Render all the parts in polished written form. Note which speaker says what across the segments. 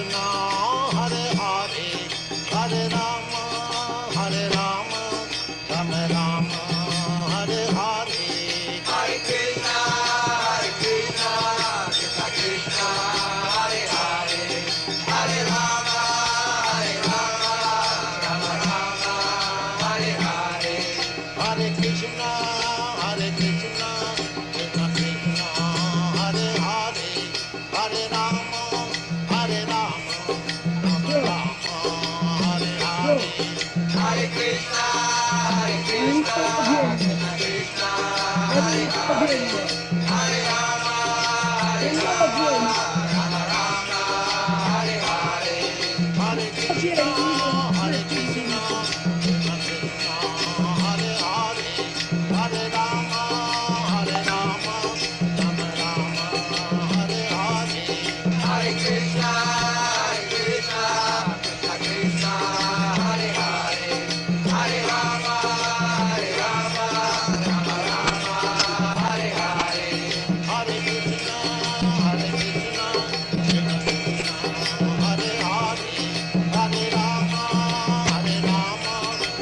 Speaker 1: Krishna, Hare Hare, Hare Rama, Hare Rama, Rama Rama, Hare Hare. Hare Krishna, Krishna Krishna, Hare Hare, Hare Rama, Rama Rama, Hare Hare. Hare Krishna, Krishna Krishna, Hare Hare, Hare Rama, Rama Rama, Hare Hare. Hare Krishna, Krishna Krishna, Hare Hare, Hare Rama, Rama Rama, Hare Hare. Hare Krishna, Krishna Krishna, Hare Hare, Hare Rama, Rama Rama, Hare Hare. Hare Krishna, Krishna Krishna, Hare Hare, Hare Rama, Rama Rama, Hare Hare. Hare Krishna, Krishna Krishna, Hare Hare, Hare Rama,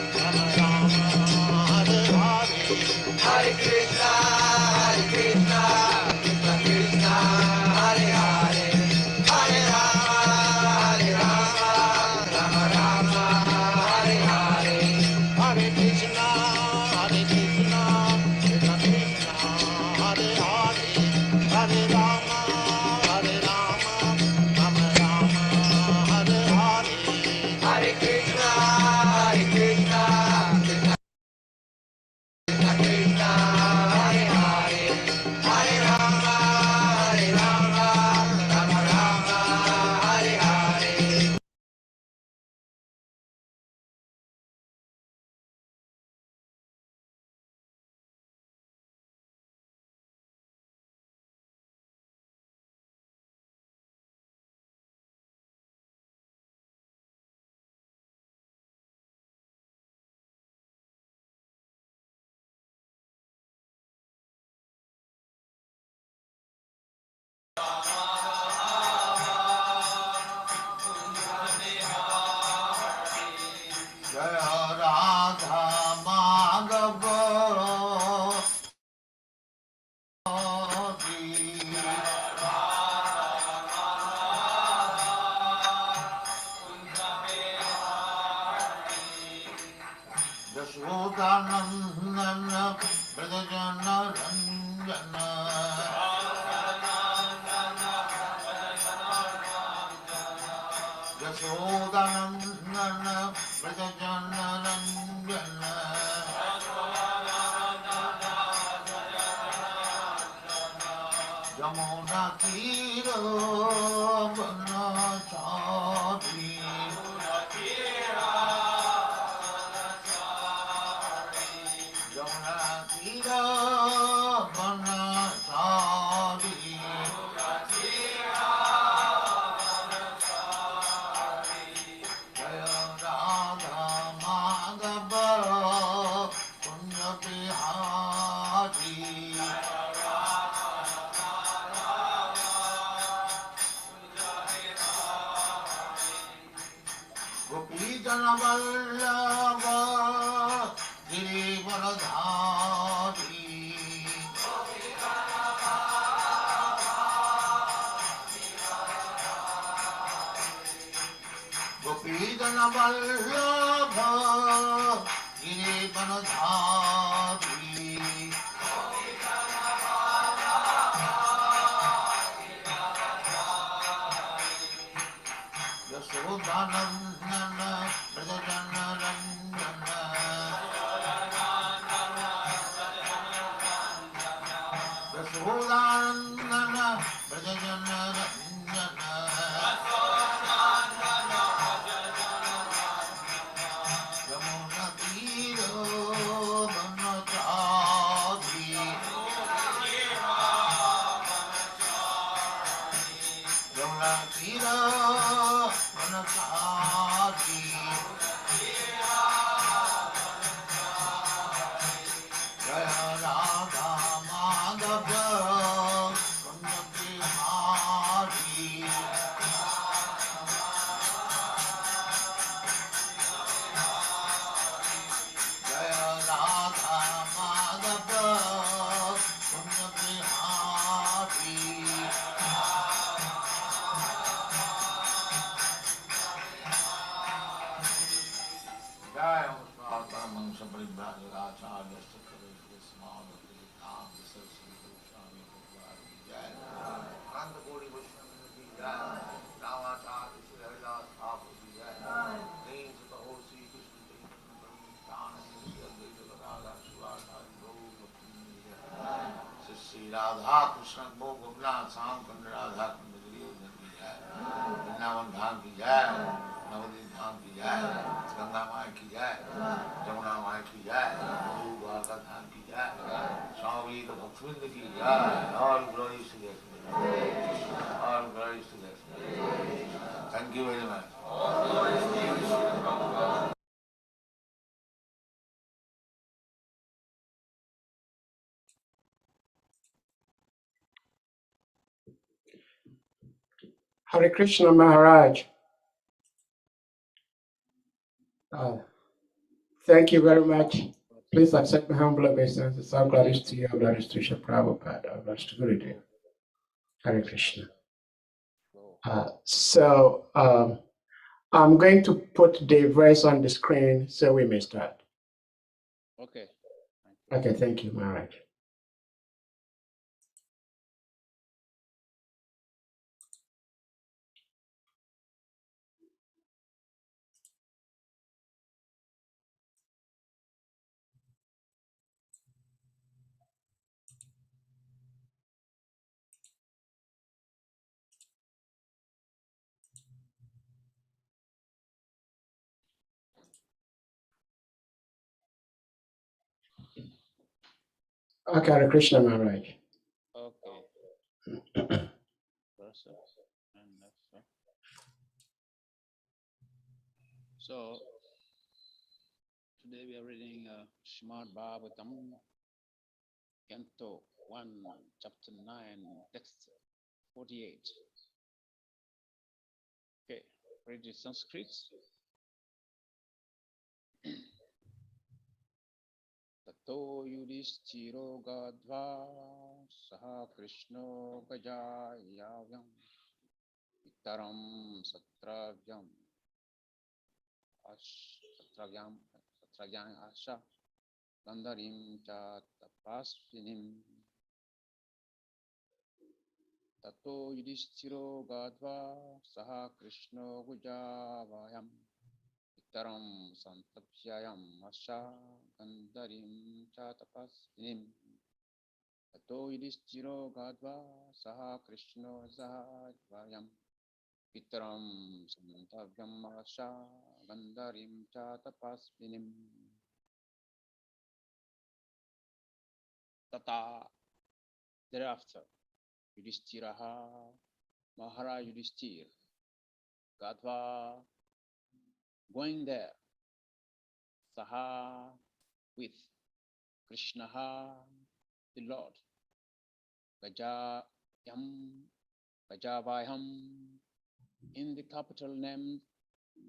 Speaker 1: Rama Rama, Hare Hare. Hare Krishna, Krishna Krishna, Hare Hare, Hare Rama, Rama Rama, Hare Hare. Hare Krishna, Krishna Krishna, Hare Hare, Hare Rama, Rama Rama, Hare Hare. Hare Krishna, Krishna Krishna, Hare Hare, Hare Rama, Rama Rama, Hare Hare. Jaya Radha Madhava Jashodanandana Brajajana Ranjana Jashodanandana Brajajana Ranjana Jamuna Tira Vanachari Jamuna Tira Vanachari Jaya Radha Madhava Punya Bihari Gopi Jana Vallabha Girivaradhari Gopi Jana Vallabha Girivaradhari Yashodanandana Brajajana Ranjana Yashodanandana Brajajana Ranjana Yamuna Tira Vanachari Yamuna Tira Vanachari Jaya Radha Madhava Punya Bihari Radha Krishna Go Gopinath Sam Kund Radha Kund Giri Udhar ki jai, Vrindavan Dham ki jai, Navadvip Dham ki jai, Ganga Mai ki jai, Jamuna Mai ki jai, Guru Dwarka Dham ki jai, Swami Bhakti ki jai. All glories to the all glories to the Thank you very much.
Speaker 2: Hare Krishna Maharaj. Thank you very much. Please accept my humble obeisances. All glories to you, all glories to Sri Prabhupada, all glories to Gurudev. Hare Krishna. I'm going to put the verse on the screen so we may start.
Speaker 3: Okay.
Speaker 2: Okay, thank you, Maharaj. Okay, Hare Krishna Maharaj.
Speaker 3: Okay. So today we are reading Srimad Bhagavatam, Canto 1, Chapter 9, Text 48. Okay, read the Sanskrit. Tato yudhishthiro gadva saha krishno gajayavyam itaram satravyam satravyam asha gandarim cha tapasvinim. Tato yudhishthiro gadva saha krishno gujavayam itaram santapsyayam asha gandarim cha tapasvinim. Tato yudhishthiro gadva saha krishno gujavayam itaram santapsyayam asha gandarim cha tapasvinim. Tata, thereafter, Yudhishthiraha, Maharaj Yudhishthir, Gadva, going there, Saha, with Krishnaha, the Lord, Gajavayam, in the capital named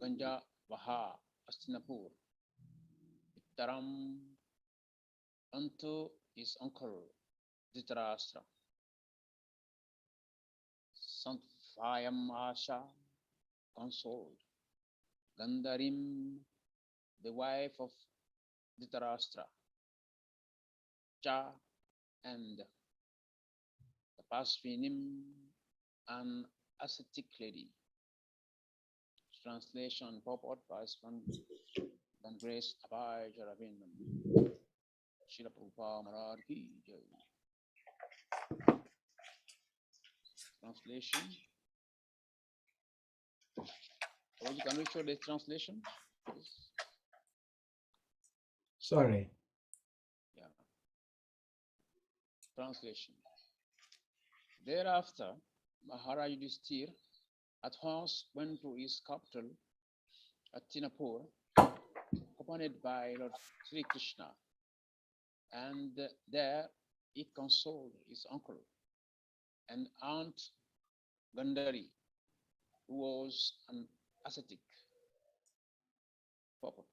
Speaker 3: Ganjavaha, Astinapur, Itaram, unto his uncle, Dhritarashtra, Santvayam Asha, consoled, Gandarim, the wife of Dhritarashtra, Cha, and Tapasvinim, an ascetic lady. Translation, purport by Swami, and Grace Abhay Jaravindam. Srila Prabhupada Maharaj ki jai. Translation. Can we show the translation?
Speaker 2: Sorry.
Speaker 3: Yeah. Translation. Thereafter, Maharaj Yudhishthir at once went to his capital, Hastinapur, accompanied by Lord Sri Krishna, and there he consoled his uncle and aunt Gandhari, who was an ascetic. Purport.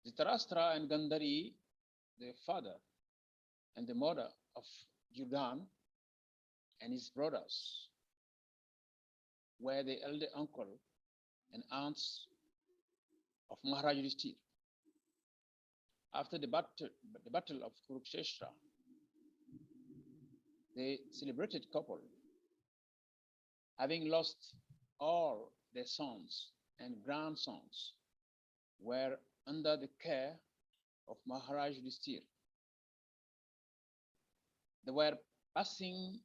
Speaker 3: Dhritarashtra and Gandhari, the father and the mother of Yudhan and his brothers, were the elder uncle and aunts of Maharaj Yudhishthir. After the battle of Kurukshetra, the celebrated couple, having lost all their sons and grandsons, were under the care of Maharaj Yudhishthir They were passing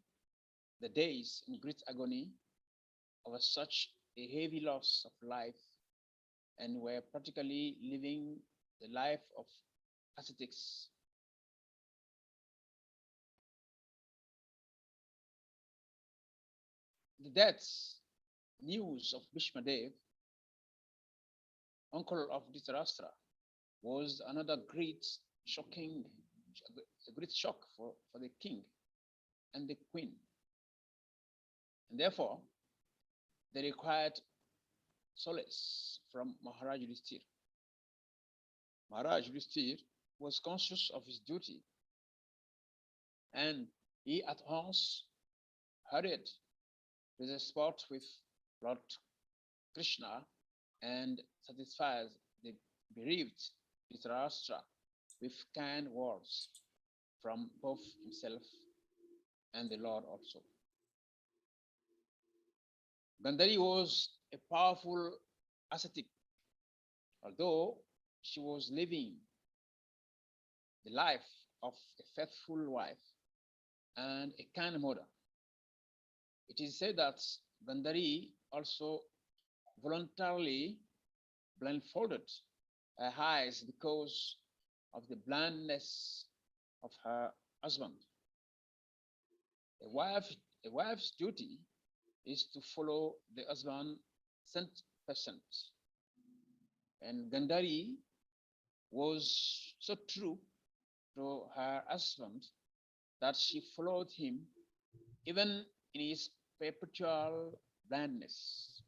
Speaker 3: the days in great agony over such a heavy loss of life and were practically living the life of ascetics. The death news of Bhishmadev, uncle of Dhritarashtra, was another a great shock for the king and the queen. And therefore, they required solace from Maharaj Yudhishthir. Maharaj Yudhishthir was conscious of his duty, and he at once hurried to the spot with Lord Krishna and satisfied the bereaved Dhritarashtra with kind words from both himself and the Lord also. Gandhari was a powerful ascetic, although she was living the life of a faithful wife and a kind mother. It is said that Gandhari also voluntarily blindfolded her eyes because of the blindness of her husband. A wife's duty is to follow the husband 100%. And Gandhari was so true to her husband that she followed him even in his perpetual blindness.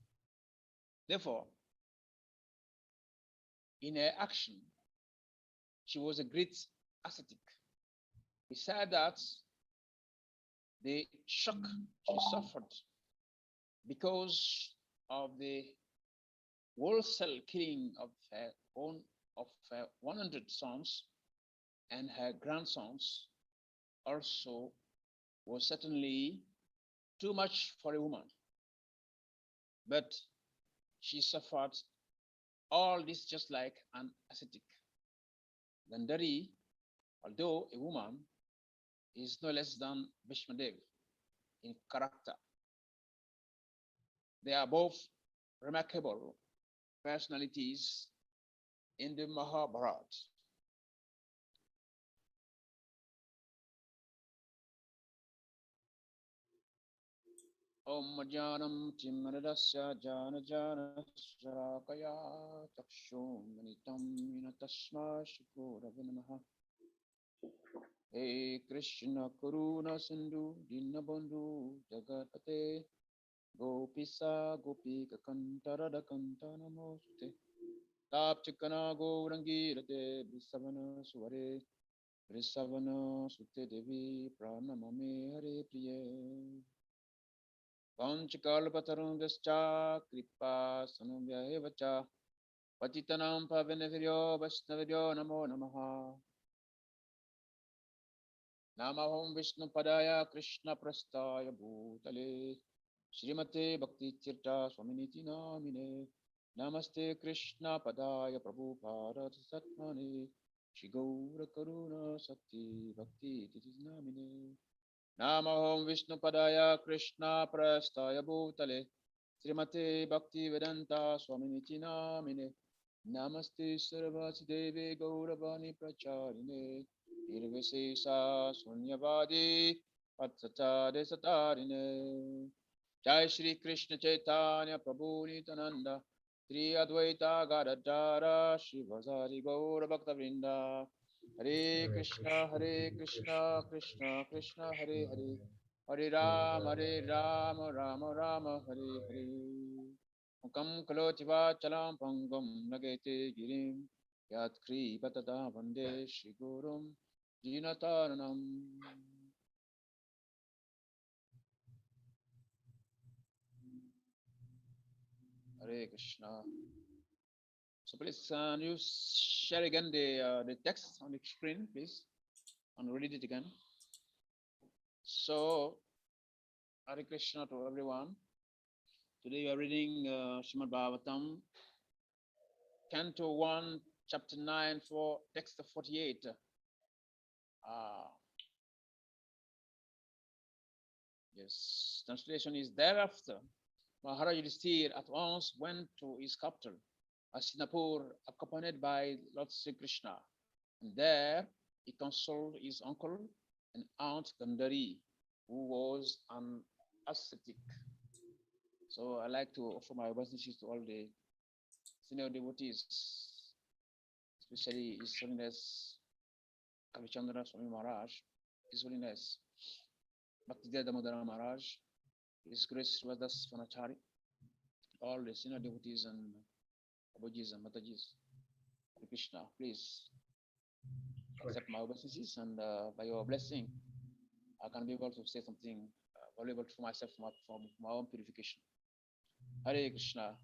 Speaker 3: Therefore, in her action, she was a great ascetic. Besides that, the shock she suffered because of the wholesale killing of her 100 sons and her grandsons also was certainly too much for a woman. But she suffered all this just like an ascetic. Gandhari, although a woman, is no less than Bhishmadev in character. They are both remarkable personalities in the Mahabharata. Om Janam Timradasya Jana Jana Sharakaya Takshum Manitam Minatasma Shukura Vinamaha. Hey Krishna Karuna Sindhu Dinabandhu Jagatpate Gopisa Gopika Kantarada Kantana Moste Tap Chikana Gourangi Rate Brisavana Sware Brisavana Sute Devi Pranamame Hare Priye Vanchikalpatarungascha Kripa Sanumvyaevacha Patitanam Pavinavyo Vaishnavyo Namo Namaha Namahom Vishnu Padaya Krishna Prastaya Bhutale Srimate Bhakti Tirtha Swaminiti Namine Namaste Krishna Padaya Prabhupada Satmane Shri Gaura Karuna Sakti Bhakti Titis Namine Namahom Vishnu Padaya Krishna Prastaya Bhutale Srimate Bhakti Vedanta Swaminiti Namine Namaste Sarvasi Devi Gauravani Pracharine Nirvisesa Sunyavadi Patsatade Satarine Jai Shri Krishna Chaitanya Prabhu Nityananda Sri Advaita Gadadara Shri Vasari Gaura Bhakta Vrinda Hare Krishna Krishna Krishna Hare Hare Hare Rama Rama Rama Hare Hare Mukam Kaloti Vachalam Pangam Nagete Girim Yat Kri Patata Vande Shri Gurum Dinataranam. Hare Krishna. So please, you share again the text on the screen, please, and read it again. So, Hare Krishna to everyone. Today we are reading Srimad Bhagavatam, Canto 1, Chapter 9, for text 48. Yes, translation is thereafter. Maharaj Yudhishthir at once went to his capital, Hastinapur, accompanied by Lord Sri Krishna. And there he consoled his uncle and aunt Gandhari, who was an ascetic. So I like to offer my obeisances to all the senior devotees, especially His Holiness Kavichandra Swami Maharaj, His Holiness Bhakti Damodara Maharaj, His Grace Srivadas Vanachari, all the senior devotees and Abhajis and Matajis. Hare Krishna, please accept my obeisances, and by your blessing, I can be able to say something valuable for myself, for my own purification. Hare Krishna.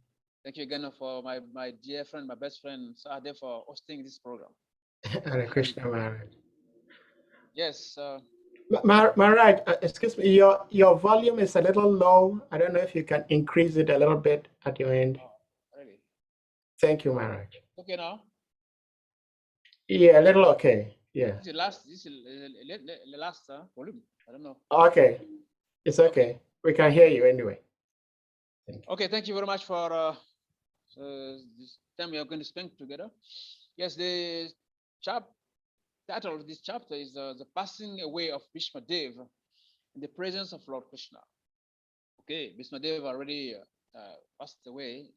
Speaker 3: Thank you again for my dear friend, my best friend, Sahdev, for hosting this program.
Speaker 2: Hare Krishna, Maharaj.
Speaker 3: Yes.
Speaker 2: Maharaj, excuse me, your volume is a little low. I don't know if you can increase it a little bit at your end.
Speaker 3: Oh, really?
Speaker 2: Thank you, Maharaj.
Speaker 3: Okay now?
Speaker 2: Yeah, a little okay. Yeah.
Speaker 3: This is the last volume. I don't know.
Speaker 2: Okay. It's okay. We can hear you anyway.
Speaker 3: Okay, thank you very much for this time we are going to spend together. Yes, the title of this chapter is the passing away of Bhishma Dev in the presence of Lord Krishna. Okay, Bhishma Dev already passed away,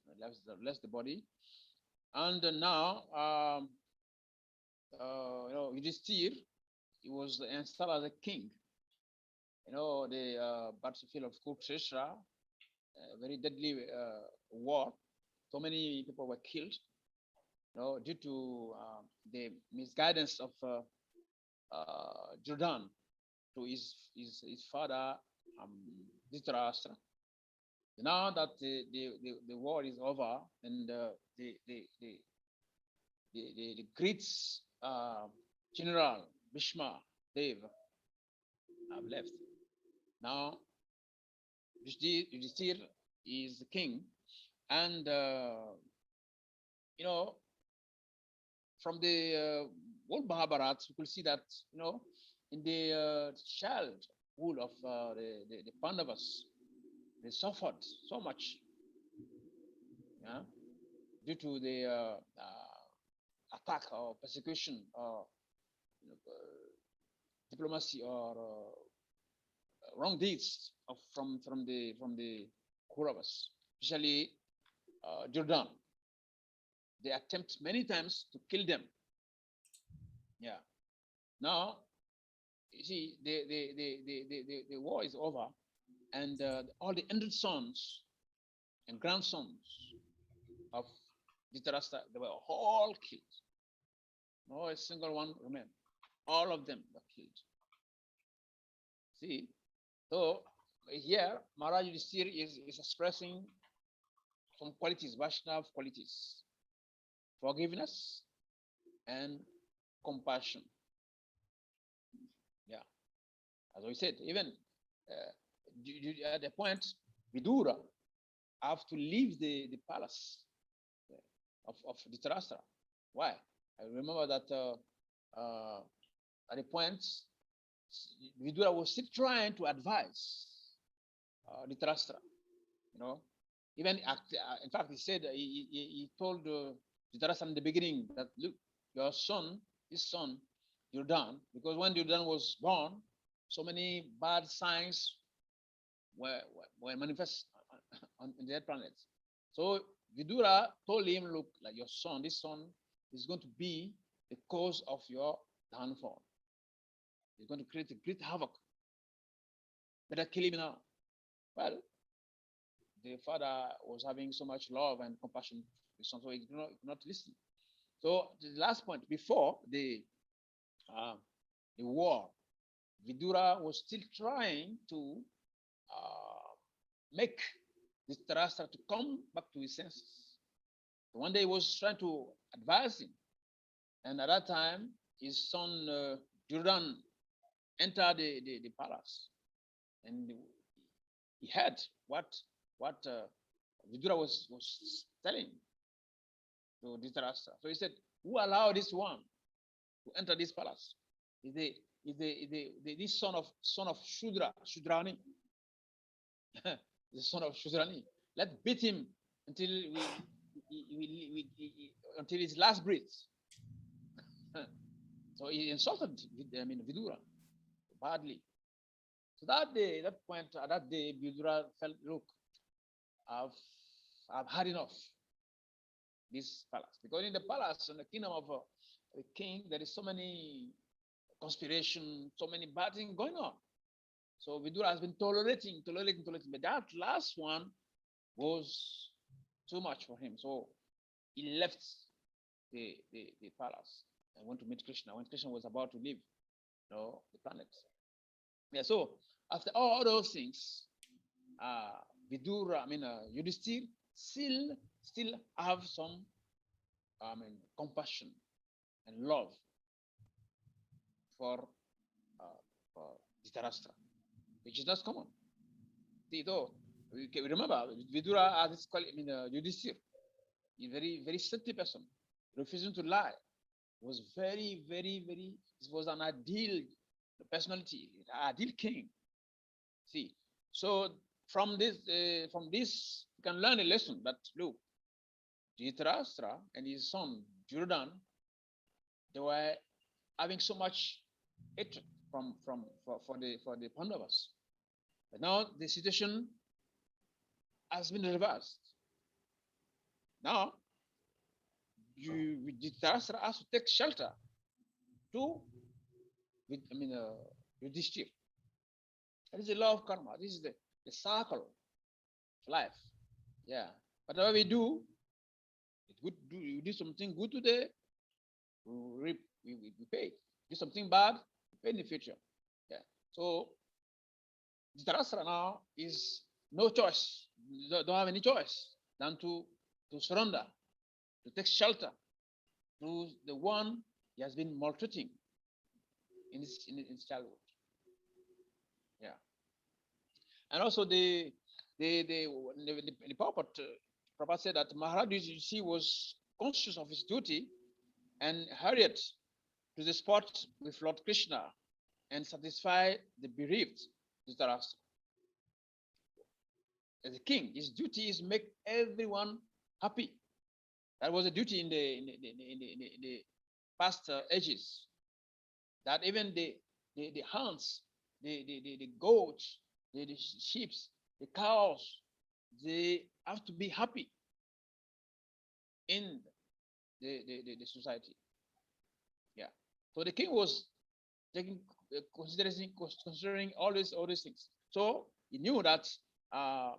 Speaker 3: left the body, and now Yudhishthir, he was installed as a king. The battlefield of Kurukshetra, very deadly war. So many people were killed, due to the misguidance of Jordan to his father, Dhritarashtra. Now that the war is over, and the great general Bhishma Dev have left. Now Yudhishthir is the king, and from the old Mahabharata, you could see that in the childhood of the Pandavas, they suffered so much, due to the attack or persecution or diplomacy or wrong deeds from the Kauravas, especially Jordan. They attempt many times to kill them. Yeah. Now, you see, the war is over, and all the 100 sons and grandsons of Dhritarashtra, they were all killed. No a single one remained. All of them were killed. See, so here Maharaj Yudhishthir is expressing some qualities, Vaishnava qualities: forgiveness and compassion. Yeah, as we said, even at the point Vidura have to leave the palace of Dhritarashtra. Why? I remember that at the point Vidura was still trying to advise Dhritarashtra. Even in fact, he said he told Dhritarashtra in the beginning that, look, your son, his son, Jordan, because when Jordan was born, so many bad signs were manifest on the earth planet. So Vidura told him, look, like your son, this son is going to be the cause of your downfall. He's going to create a great havoc. Better kill him now. Well, the father was having so much love and compassion for his son, so he did not listen. So the last point, before the war, Vidura was still trying to make Dhritarashtra to come back to his senses. So one day he was trying to advise him, and at that time his son Jordan entered the palace, and he heard what Vidura was telling to Dhritarashtra. So he said, "Who allowed this one to enter this palace? Is this son of Shudrani? the son of Shudrani. Let's beat him until until his last breath. So he insulted, Vidura badly. So that day, Vidura felt, look, I've had enough this palace, because in the palace, in the kingdom of a king, there is so many conspiration, so many bad things going on. So Vidura has been tolerating, but that last one was too much for him. So he left the palace and went to meet Krishna when Krishna was about to leave, the planet. Yeah. So after all those things, Vidura, Yudhishthir still have some, compassion and love for Dhritarashtra, which is not common. Though we remember Vidura as Yudhishthir, a very, very strict person, refusing to lie, was very, very, very. This was an ideal personality, ideal king. See, so from this, you can learn a lesson that look, Dhritarashtra and his son Duryodhana, they were having so much hatred for the Pandavas. But now the situation has been reversed. Now Dhritarashtra has to take shelter Yudhishthir. That is the law of karma. This is the circle of life. Yeah. Whatever we do, it's good. You do something good today, we pay. Do something bad, we pay in the future. Yeah. So Dhritarashtra now is no choice. Don't have any choice than to surrender, to take shelter to the one he has been maltreating in his childhood. Yeah. And also the purport, Prabhupada said that Maharaj, you see, was conscious of his duty and hurried to the spot with Lord Krishna and satisfy the bereaved Dhritarashtra. As a king, his duty is make everyone happy. That was a duty in the past ages. That even the hounds, the goats, the sheep, the cows, they have to be happy in the society. Yeah. So the king was taking considering all these things. So he knew that the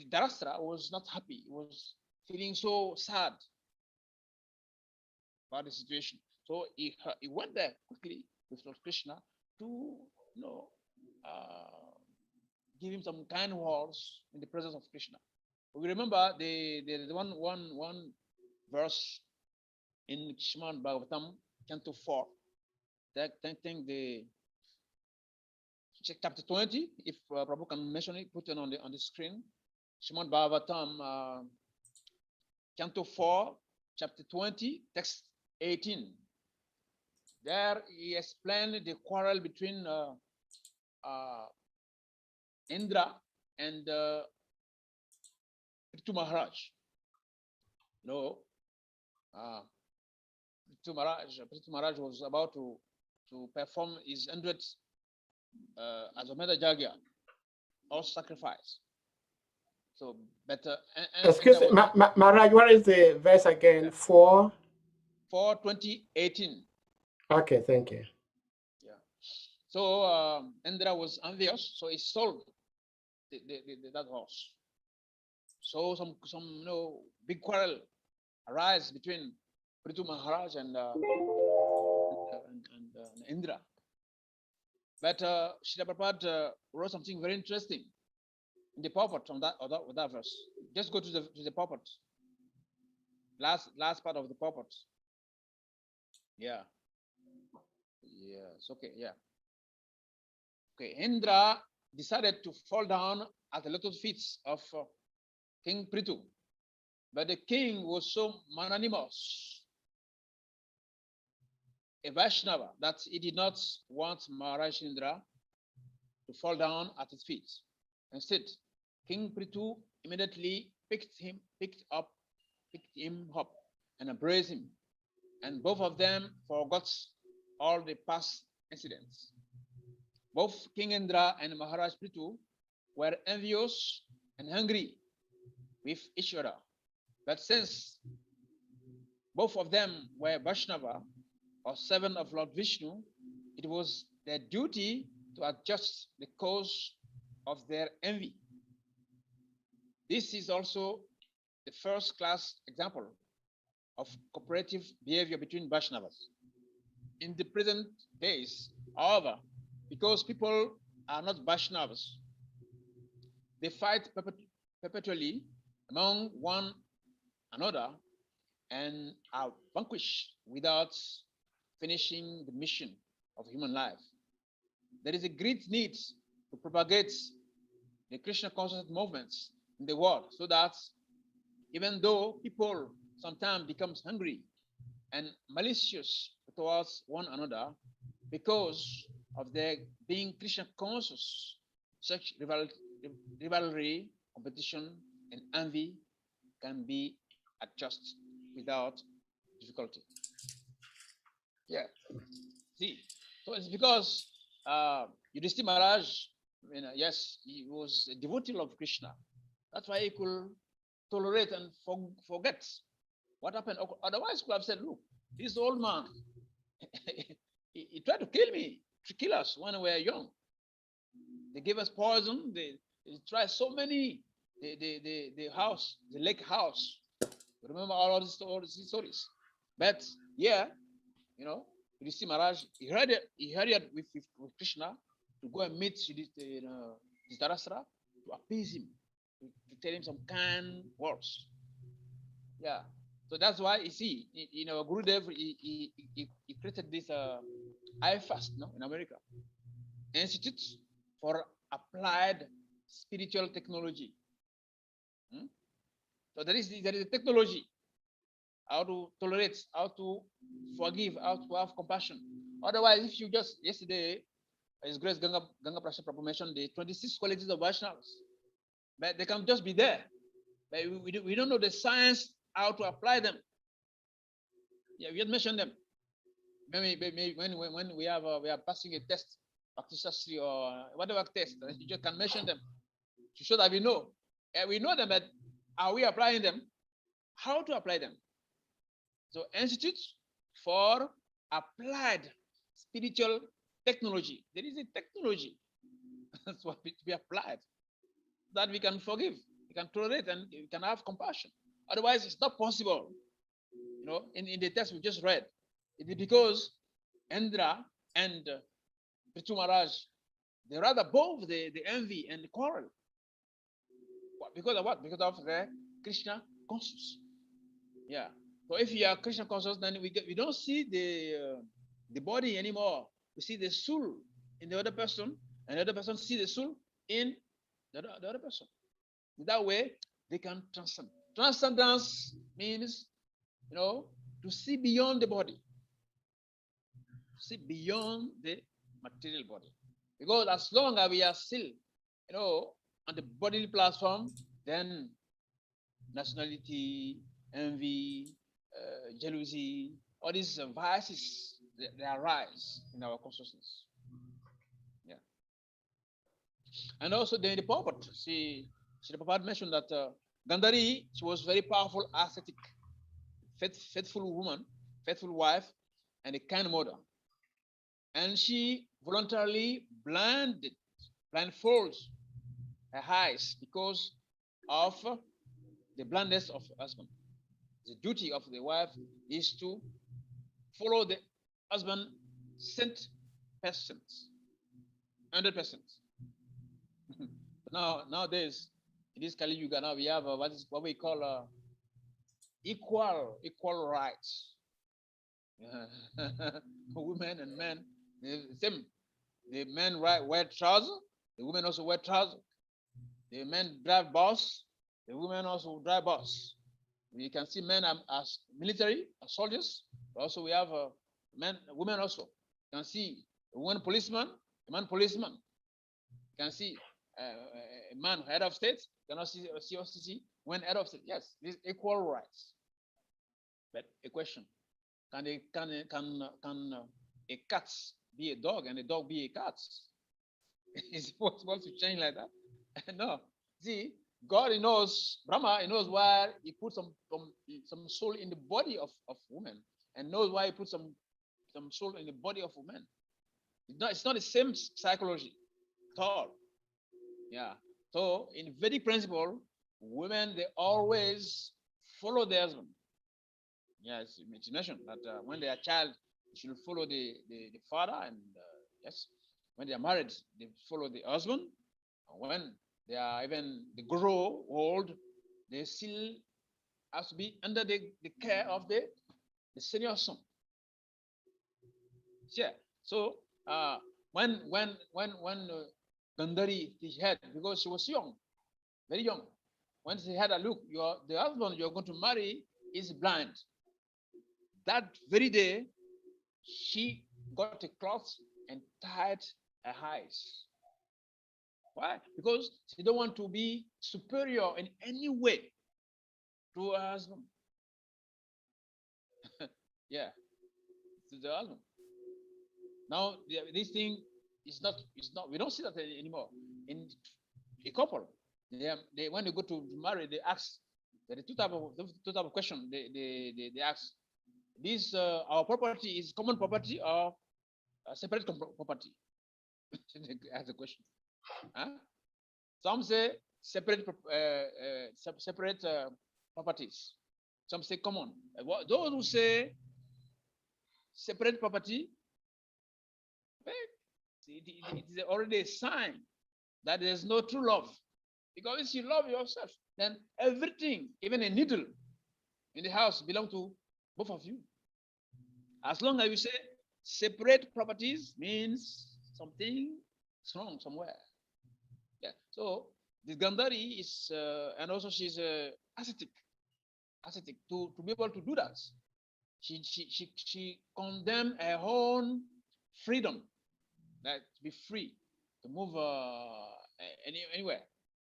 Speaker 3: Dhritarashtra was not happy. He was feeling so sad about the situation. So he went there quickly with Lord Krishna to give him some kind words in the presence of Krishna. We remember the one verse in Srimad Bhagavatam, Canto 4. I think the chapter 20. If Prabhu can mention it, put it on the screen. Srimad Bhagavatam, Canto 4, chapter 20, text 18. There he explained the quarrel between Indra and Prithu Maharaj. Prithu Maharaj was about to perform his 100th Azameda Jagya, or sacrifice. So better.
Speaker 2: Excuse me, Maharaj, what is the verse again?
Speaker 3: 4:20:18.
Speaker 2: Okay, thank you.
Speaker 3: Yeah. So Indra was envious, so he sold that horse. So some big quarrel arise between Prithu Maharaj and Indra. But Srila Prabhupada wrote something very interesting in the purport on that verse. Just go to the purport. Last part of the purport. Yeah. Yes. Okay. Yeah. Okay. Indra decided to fall down at the lotus feet of King Prithu, but the king was so magnanimous, a Vaishnava, that he did not want Maharaj Indra to fall down at his feet. Instead, King Prithu immediately picked him up, and embraced him. And both of them forgot all the past incidents. Both King Indra and Maharaj Prithu were envious and hungry with each other. But since both of them were Vaishnava, or servant of Lord Vishnu, it was their duty to adjust the cause of their envy. This is also the first-class example of cooperative behavior between Vaishnavas. In the present days, however, because people are not Vaishnavas, they fight perpetually among one another and are vanquished without finishing the mission of human life. There is a great need to propagate the Krishna consciousness movements in the world, so that even though people sometimes become hungry and malicious towards one another because of their being Krishna conscious, such rivalry, competition, and envy can be adjusted without difficulty. Yeah. See, so it's because Yudhishthira Maharaj, yes, he was a devotee of Krishna. That's why he could tolerate and forget what happened. Otherwise, he could have said, look, this old man, he tried to kill me, to kill us when we were young. They gave us poison. They tried so many, the house, the lake house. Remember all these stories. But yeah, Yudhishthira Maharaj, he heard it with Krishna to go and meet Dhritarashtra to appease him, to tell him some kind words. Yeah. So that's why you see, Gurudev, he created this IFAST, in America, Institute for Applied Spiritual Technology. So there is a technology, how to tolerate, how to forgive, how to have compassion. Otherwise, if you just, yesterday, His Grace Ganga Prasad Prabhu mentioned the 26 qualities of Vaishnavas, but they can just be there. But we don't know the science, how to apply them. Yeah, we had mentioned them. Maybe when we are passing a test, Bhakti or whatever test, you just can mention them to show that we know. We know them, but are we applying them? How to apply them? So, Institute for Applied Spiritual Technology. There is a technology that's what we applied, that we can forgive, we can tolerate, and we can have compassion. Otherwise, it's not possible. In the text we just read, it is because Indra and Prithu Maharaj, they rather both the envy and the quarrel. Because of what? Because of the Krishna conscious. Yeah. So if you are Krishna conscious, then we don't see the body anymore. We see the soul in the other person, and the other person sees the soul in the other person. That way, they can transcend. Transcendence means, to see beyond the body, see beyond the material body. Because as long as we are still, on the bodily platform, then nationality, envy, jealousy, all these vices, they arise in our consciousness. Yeah. And also the purport. See, the Prabhupada mentioned that Gandhari, she was very powerful, ascetic, faithful woman, faithful wife, and a kind mother. And she voluntarily blindfolds her eyes because of the blindness of her husband. The duty of the wife is to follow the husband 100%. 100%. Nowadays, in this Kali Yuga, now we have what we call equal rights. Women and men, the same. The men wear trousers, the women also wear trousers. The men drive bus, the women also drive bus. We can see men as military, as soldiers. Also, we have women also. You can see a woman policeman, a man policeman. can see a man head of state, cannot see when head of state. Yes, these equal rights. But a question: can a cat be a dog and a dog be a cat? Is it possible to change like that? No. See, God, he knows, Brahma, he knows why he put some soul in the body of woman, and knows why he put some soul in the body of woman. It's not the same psychology at all. Yeah. So in Vedic principle, women, they always follow their husband. Yes, it's mentioned that when they are child, they should follow the father, and yes, when they are married, they follow the husband. When they are even they grow old, they still have to be under the care of the senior son. Yeah. So when Gandhari had, because she was young, very young, when she had a look, the husband you're going to marry is blind. That very day, she got a cloth and tied her eyes. Why? Because she don't want to be superior in any way to her husband. Yeah, to the husband. Now this thing is not. We don't see that anymore. In a couple, they when they go to marry, they ask. There are two type of question. They ask. This our property is common property or separate property? They ask the question. Huh? Some say separate properties. Some say common. Those who say separate property, it is already a sign that there is no true love. Because if you love yourself, then everything, even a needle in the house, belongs to both of you. As long as you say separate properties, means something is wrong somewhere. Yeah. So this Gandhari is, and also she's ascetic to be able to do that. She condemned her own freedom, like to be free to move anywhere.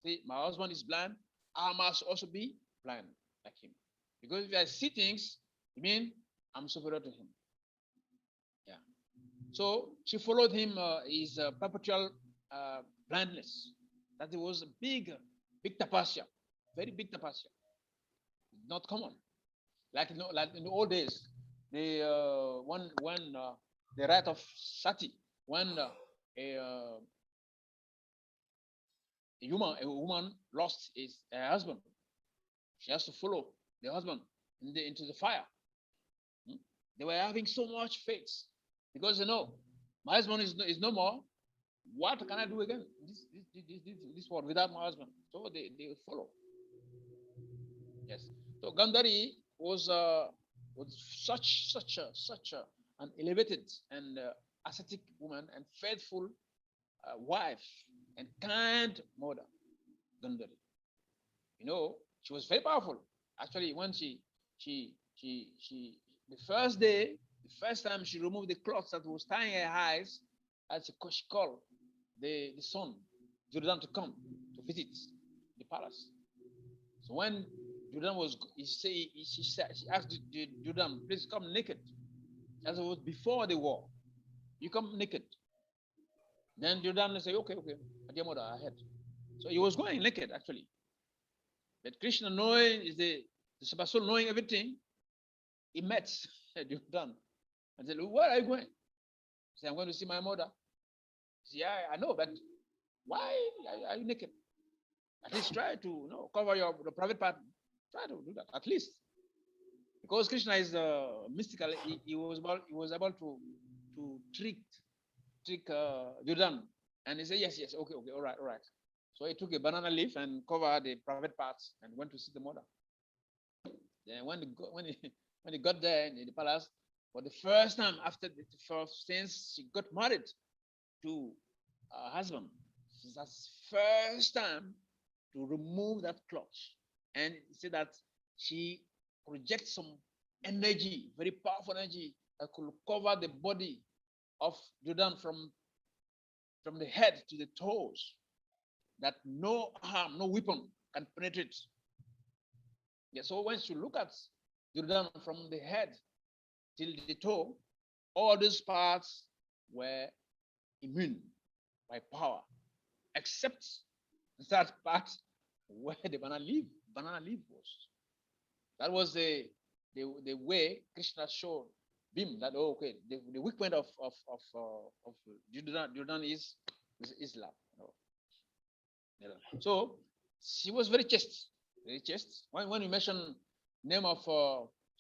Speaker 3: See, my husband is blind. I must also be blind like him, because if I see things, it means I'm superior to him. Yeah. So she followed him his perpetual blindness. That it was a big tapasya, very big tapasya. Not common. Like in the old days, the the right of sati, when a woman lost her husband, she has to follow the husband into the fire. They were having so much faith because my husband is no more. What can I do again? This world without my husband. So they follow. Yes. So Gandhari was such an elevated and ascetic woman and faithful wife and kind mother. Gandhari. She was very powerful. Actually, when she the first time she removed the cloth that was tying her eyes, as she called the son, Jordan, to come to visit the palace. So when Jordan was, she asked Jordan, please come naked. As it was before the war, you come naked. Then Jordan said, okay, dear mother, I had. So he was going naked actually. But Krishna knowing is the super soul knowing everything, he met Jordan and said, where are you going? He said, I'm going to see my mother. He said, yeah, I know, but why are you naked? At least try to cover the private part. Try to do that at least, because Krishna is mystical. He was able to trick Jordan, and he said yes, okay, all right. So he took a banana leaf and covered the private parts and went to see the mother. Then when he got there in the palace for the first time since she got married to her husband, that's first time to remove that cloth, and say that she projects some energy, very powerful energy that could cover the body of Jordan from from the head to the toes, that no harm, no weapon can penetrate. Yeah, so once you look at Jordan from the head till the toe, all these parts were immune by power, except that part where the banana leaf was. That was the way Krishna showed him that, oh, okay, the weak point of Jordan is Islam. You know. So she was very chaste, very chaste. When you mention name of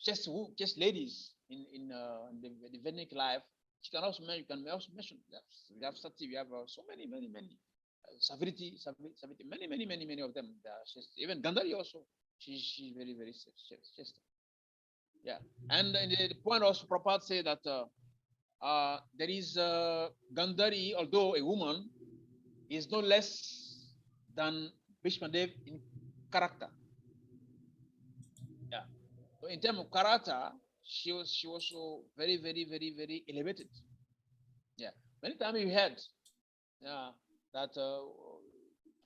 Speaker 3: chaste ladies in the Vedic life, you can also mention that we have Sati, we have so many Savriti, many of them. Even Gandhari also, she's very chaste. Yeah, and the point also Prabhupada say that there is Gandhari, although a woman, is no less than Bhishmadev in character. Yeah. So in terms of character, she was so very elevated. Yeah. Many times you heard that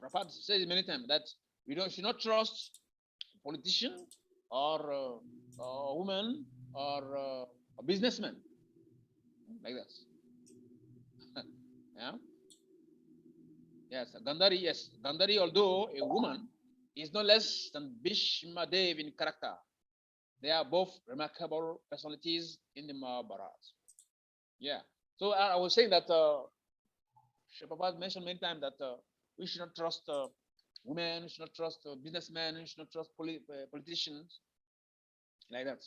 Speaker 3: Prabhupada says many times that we should not trust politician or woman or a businessman like that. Yeah. Yes, Gandhari, although a woman, is no less than Bhishma Dev in character. They are both remarkable personalities in the Mahabharata. Yeah. So I was saying that Prabhupada mentioned many times that we should not trust women, we should not trust businessmen, we should not trust politicians, like that.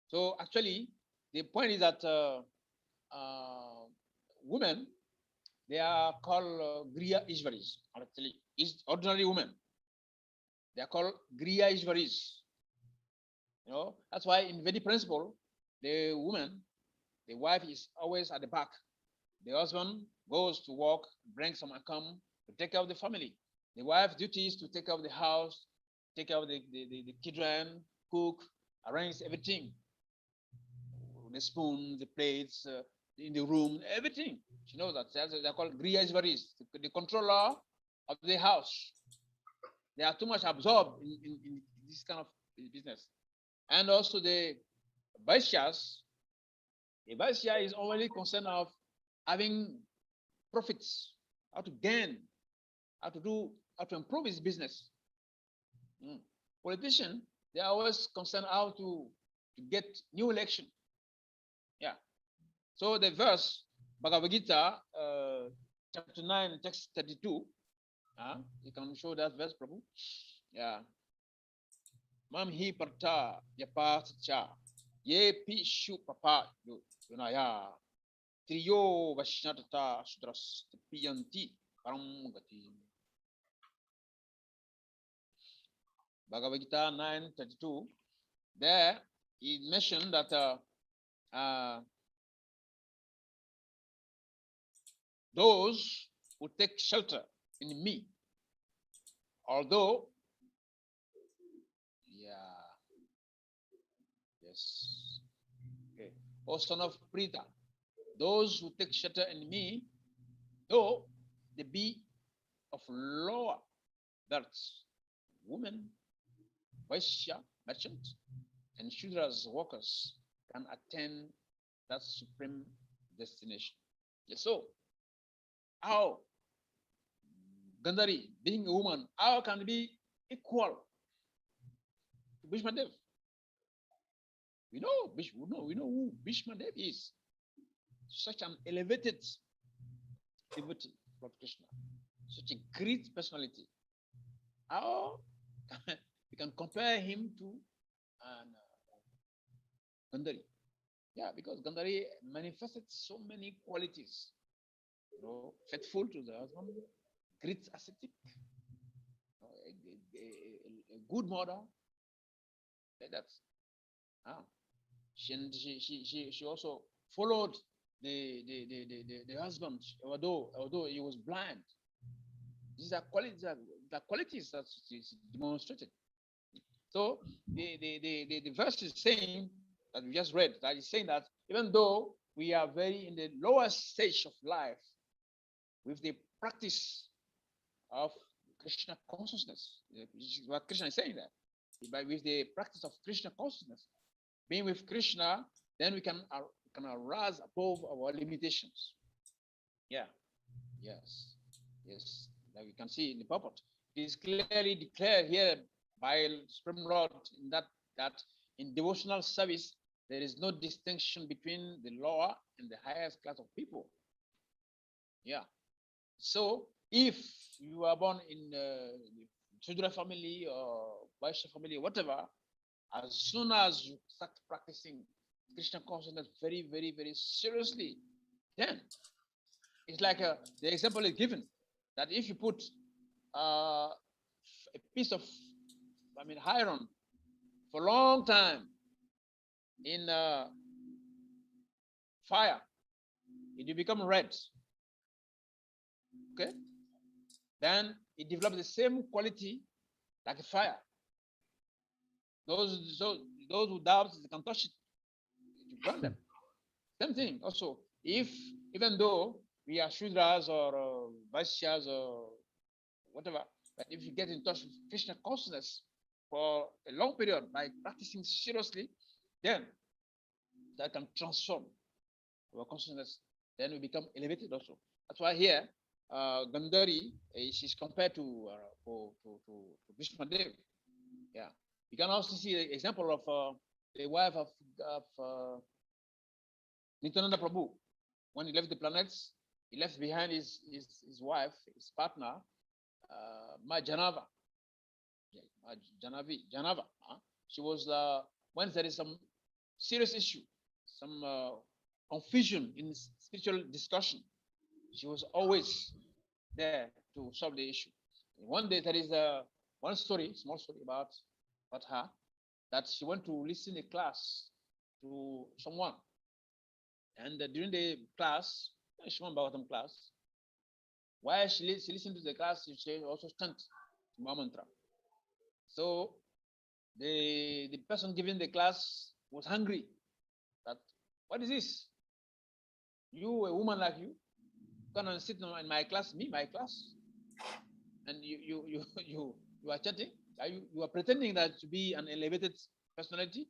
Speaker 3: So actually, the point is that women, they are called Griya Ishvaris. Actually, is ordinary women. They are called Griya Ishvaris. You know, that's why in Vedic principle, the woman, the wife is always at the back. The husband goes to work, brings some income to take care of the family. The wife's duty is to take care of the house, take care of the children, cook, arrange everything. The spoon, the plates, in the room, everything. She knows that. They're called Griya Ishvaris, the controller of the house. They are too much absorbed in this kind of business. And also the Vaishyas, a Vaishya is only concerned of having profits, how to gain, how to improve his business. Politicians, they are always concerned how to get new election. Yeah. So the verse, Bhagavad Gita, chapter 9, text 32, you can show that verse, Prabhu. Yeah. Mam hi parta yapa cha ye pishu papa yunaya triyo vashnatata sudras piyanti paramgati. Bhagavad Gita 9:32. There he mentioned that those who take shelter in me, although, okay, O son of Prita, those who take shelter in me, though they be of lower births, women, Vaishya, merchants, and Shudras workers can attain that supreme destination. Yes, so how Gandhari, being a woman, how can it be equal to Bhishma Dev? We know who Bhishma Dev is. Such an elevated devotee of Krishna, such a great personality. How we can compare him to Gandhari? Yeah, because Gandhari manifested so many qualities. You know, faithful to the husband, great ascetic, a good mother, like that. She also followed the husband, although he was blind. These are qualities that is demonstrated. So the verse is saying that we just read, that is saying that even though we are very in the lowest stage of life, with the practice of Krishna consciousness. What Krishna is saying there. With the practice of Krishna consciousness, being with Krishna, then we can arise above our limitations. Yeah. Yes. Yes. Like we can see in the purport. It is clearly declared here by Supreme Lord in that in devotional service there is no distinction between the lower and the highest class of people. Yeah. So if you are born in Shudra family or Vaishya family, whatever, as soon as you start practicing Krishna consciousness very, very, very seriously, then it's like the example is given that if you put a piece of, iron for a long time in fire, it will become red. Okay? Then it develops the same quality like a fire. Those who doubt they can touch it to burn them. Same thing also. If even though we are Shudras or Vaishyas or whatever, but if you get in touch with Krishna consciousness for a long period by practicing seriously, then that can transform our consciousness. Then we become elevated also. That's why here Gandhari is compared to Bhishma Dev. Yeah, you can also see the example of the wife of Nityananda Prabhu. When he left the planets, he left behind his wife, his partner, Ma Janava. Janava. She was when there is some serious issue, some confusion in spiritual discussion, she was always there to solve the issue. One day there is one story, small story about her, that she went to listen a class to someone, and during the class, she went about some class. While she listened to the class, she also chant mantra. So the person giving the class was hungry. That what is this? You, a woman like you, come and sit in my class, my class, and you are chatting. You are pretending that to be an elevated personality.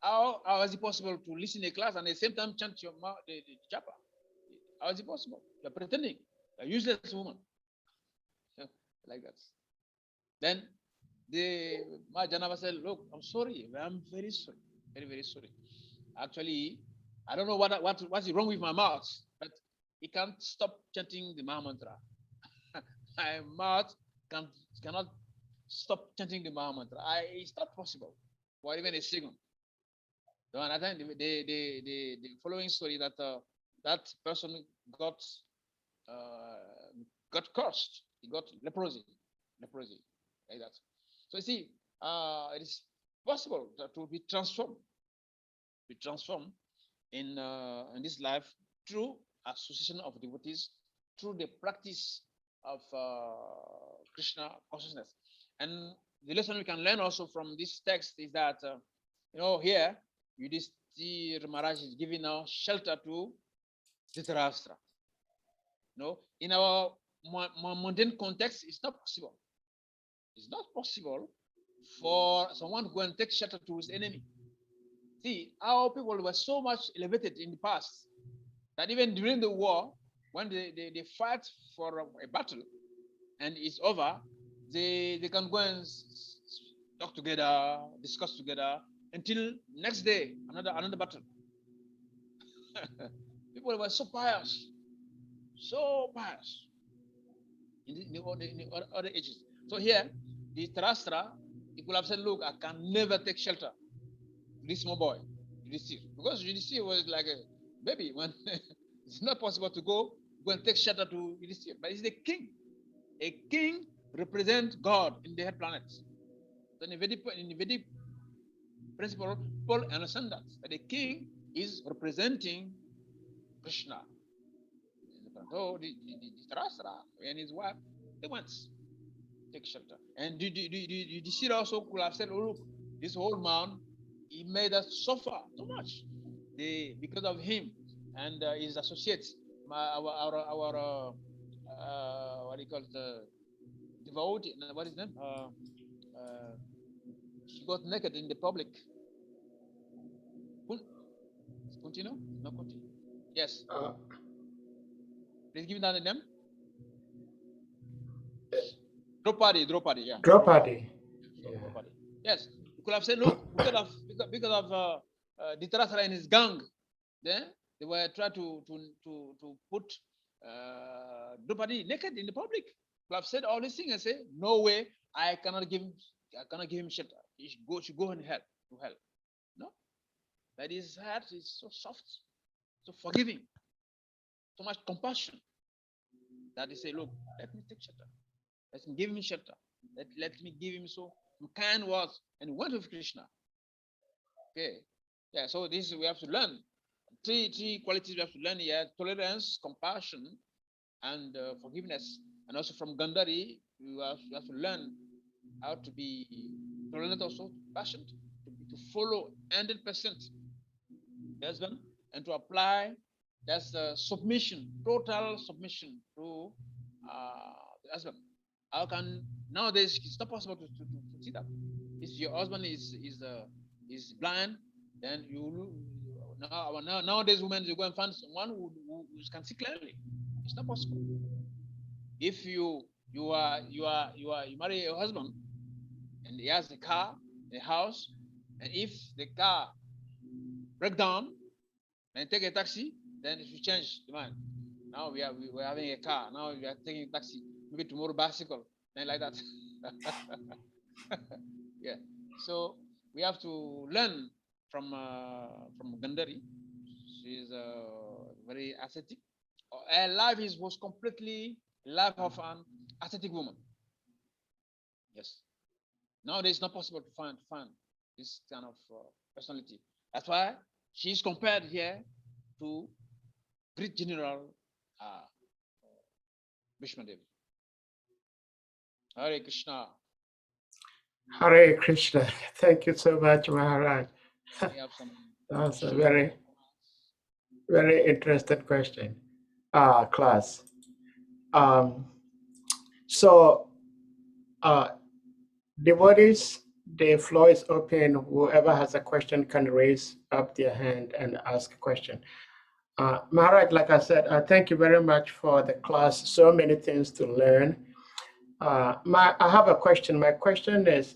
Speaker 3: How is it possible to listen to a class and at the same time chant the japa? How is it possible? You are pretending. A useless woman. Like that. Then the Janava said, look, I'm sorry. I'm very sorry. Very, very sorry. Actually, I don't know what's wrong with my mouth, but it can't stop chanting the Mahamantra. My mouth cannot stop chanting the Mahamantra. It's not possible for even a second. So, and I think the following story that that person got cursed. He got leprosy, like that. So you see, it is possible to be transformed, in this life through association of devotees, through the practice of Krishna consciousness. And the lesson we can learn also from this text is that, here, Yudhishthira Maharaj is giving now shelter to Dhritarashtra. In our mundane context, it's not possible. It's not possible for someone to go and take shelter to his enemy. See, our people were so much elevated in the past that even during the war, when they fight for a battle and it's over, they can go and talk together, discuss together until next day, another battle. People were so pious in the other ages. So here, the Dhritarashtra, he could have said, look, I can never take shelter to this small boy, Yudhishthira, because Yudhishthira was like a baby. When it's not possible to go and take shelter to Yudhishthira, but he's the king. A king represents God in the head planets. So in the Vedic principle, people understand that the king is representing Krishna. So the Dhritarashtra and his wife, they went take shelter. And the Shira also could have said, oh, look, this old man, he made us suffer too much because of him and his associates, what do you call it, devotee, what is his name? She got naked in the public. Continue? No, continue. Yes. Please give me that name. Draupadi, yeah.
Speaker 2: Draupadi.
Speaker 3: Yeah. Yes. You could have said, look, because of Dhritarashtra and his gang, they were trying to put Draupadi naked in the public. You could have said all these things and say, no way, I cannot give him shelter. He should go in hell to hell. No, but his heart is so soft, so forgiving, so much compassion that he say, look, let me take shelter. Let me give him shelter. Let me give him some kind words, and he went with Krishna. Okay, yeah. So this we have to learn. Three qualities we have to learn here: tolerance, compassion, and forgiveness. And also from Gandhari, you have to learn how to be tolerant, also patient, to follow 100% the husband, and to apply that's submission, total submission to the husband. How can nowadays it's not possible to see that. If your husband is blind, then nowadays women you go and find someone who can see clearly. It's not possible. If you marry a husband and he has a car, a house, and if the car break down and take a taxi, then it should change the mind. Now we're having a car. Now we are taking a taxi. Maybe tomorrow bicycle, and like that. Yeah. So we have to learn from Gandhari. She's very ascetic. Her life was completely life of an ascetic woman. Yes. Nowadays, it's not possible to find this kind of personality. That's why she's compared here to great general Bhishma Devi. Hare Krishna.
Speaker 2: Hare Krishna. Thank you so much, Maharaj. That's a very, very interesting question. Class. Devotees, the floor is open. Whoever has a question can raise up their hand and ask a question. Maharaj, like I said, thank you very much for the class. So many things to learn. I have a question. My question is,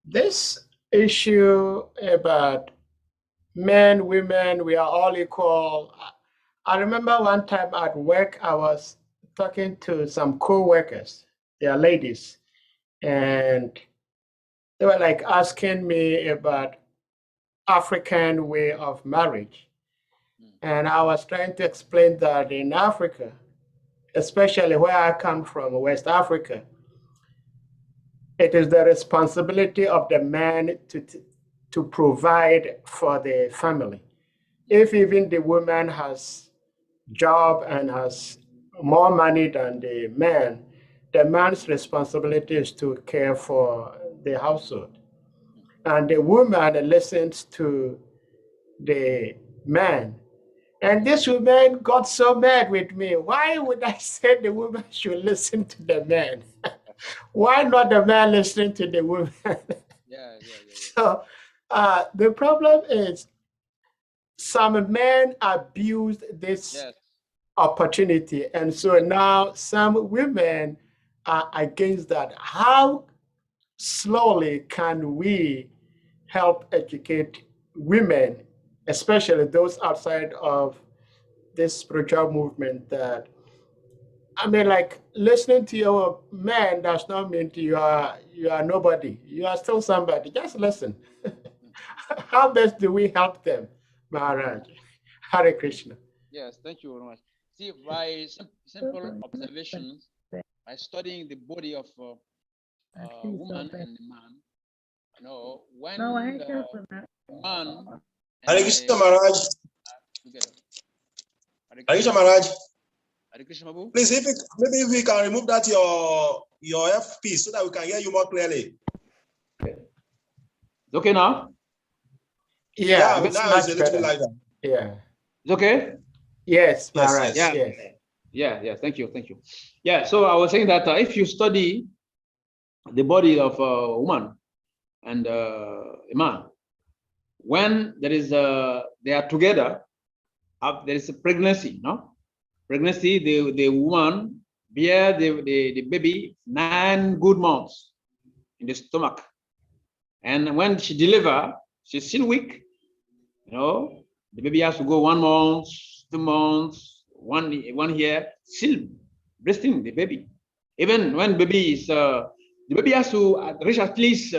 Speaker 2: this issue about men, women, we are all equal. I remember one time at work, I was talking to some co-workers, they are ladies, and they were like asking me about African way of marriage. And I was trying to explain that in Africa, especially where I come from, West Africa, it is the responsibility of the man to provide for the family. If even the woman has job and has more money than the man's responsibility is to care for the household. And the woman listens to the man. And this woman got so mad with me. Why would I say the woman should listen to the man? Why not the man listening to the woman?
Speaker 3: Yeah.
Speaker 2: So the problem is some men abused this opportunity. And so now some women are against that. How slowly can we help educate women, especially those outside of this spiritual movement, that, I mean, like, listening to your man does not mean you are nobody. You are still somebody. Just listen. How best do we help them, Maharaj? Hare Krishna.
Speaker 3: Yes, thank you very much. See, by simple observations, by studying the body of a woman and a man, you know, when the man
Speaker 4: Hare Krishna Maharaj. Hare Krishna Maharaj.
Speaker 3: Hare Krishna Babu.
Speaker 4: Please, maybe if we can remove that your FP so that we can hear you more clearly.
Speaker 3: Okay now?
Speaker 2: Yeah,
Speaker 4: now it's a little lighter.
Speaker 2: Yeah.
Speaker 3: It's okay?
Speaker 2: Yes,
Speaker 4: Yes,
Speaker 2: Maharaj.
Speaker 4: yes.
Speaker 3: Yeah. Thank you. Yeah. So I was saying that if you study the body of a woman and a man, when there is they are together, there is a pregnancy, no? Pregnancy, the woman bear the baby 9 good months in the stomach. And when she deliver, she's still weak. The baby has to go 1 month, 2 months, one year, still breasting the baby. Even when baby is, the baby has to reach at least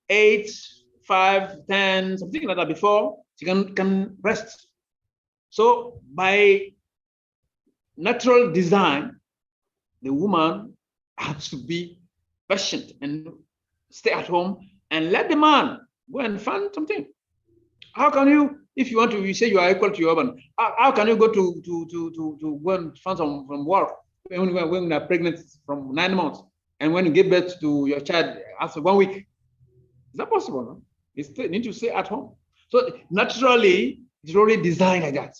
Speaker 3: 8, 5, 10, something like that before she can breast. So by natural design, the woman has to be patient and stay at home and let the man go and find something. How can you, if you want to, you say you are equal to your husband, how can you go to go and find some from work when you are pregnant from 9 months and when you give birth to your child after 1 week? It's not possible. No? You need to stay at home. So naturally, it's already designed like that.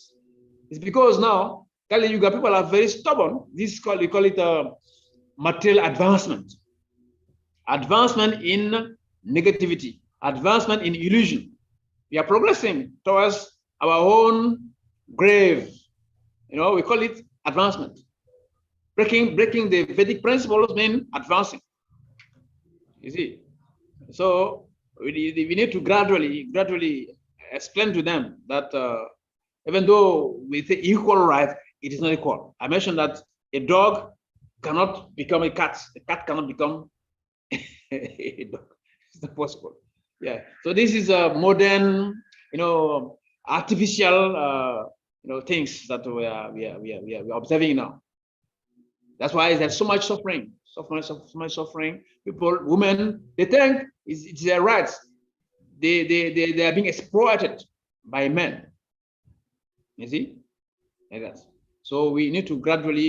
Speaker 3: It's because now Kali Yuga people are very stubborn. We call it material advancement. Advancement in negativity, advancement in illusion. We are progressing towards our own grave. We call it advancement. Breaking the Vedic principles mean advancing. You see, so we need to gradually explain to them that even though we say equal right, it is not equal. I mentioned that a dog cannot become a cat. A cat cannot become a dog. It's not possible. Yeah. So this is a modern, artificial, things that we are observing now. That's why there's so much suffering, so much suffering. People, women, they think it's their rights. They are being exploited by men. You see, like that. So we need to gradually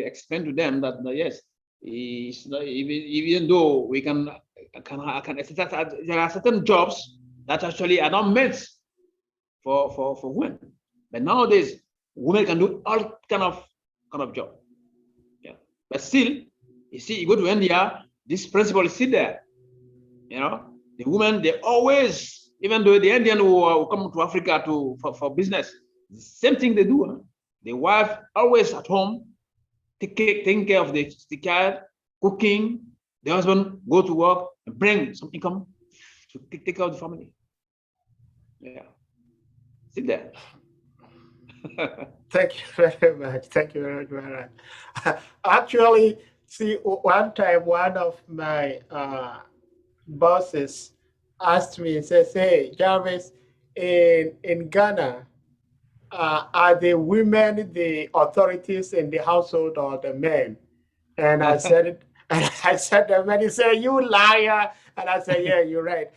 Speaker 3: explain to them that yes, even though we can there are certain jobs that actually are not meant for women, but nowadays women can do all kind of job. Yeah, but still, you see, you go to India, this principle is still there. The women, they always, even though the Indian who come to Africa for business, the same thing they do. Huh? The wife always at home, taking care of the child, cooking. The husband go to work and bring some income to take care of the family. Yeah, sit there.
Speaker 2: Thank you very much. Thank you very much. Actually, see, one time one of my bosses asked me, says, "Hey, Jarvis, in Ghana, are the women the authorities in the household or the men?" And I said, the man, he said, "You liar." And I said, "Yeah, you're right."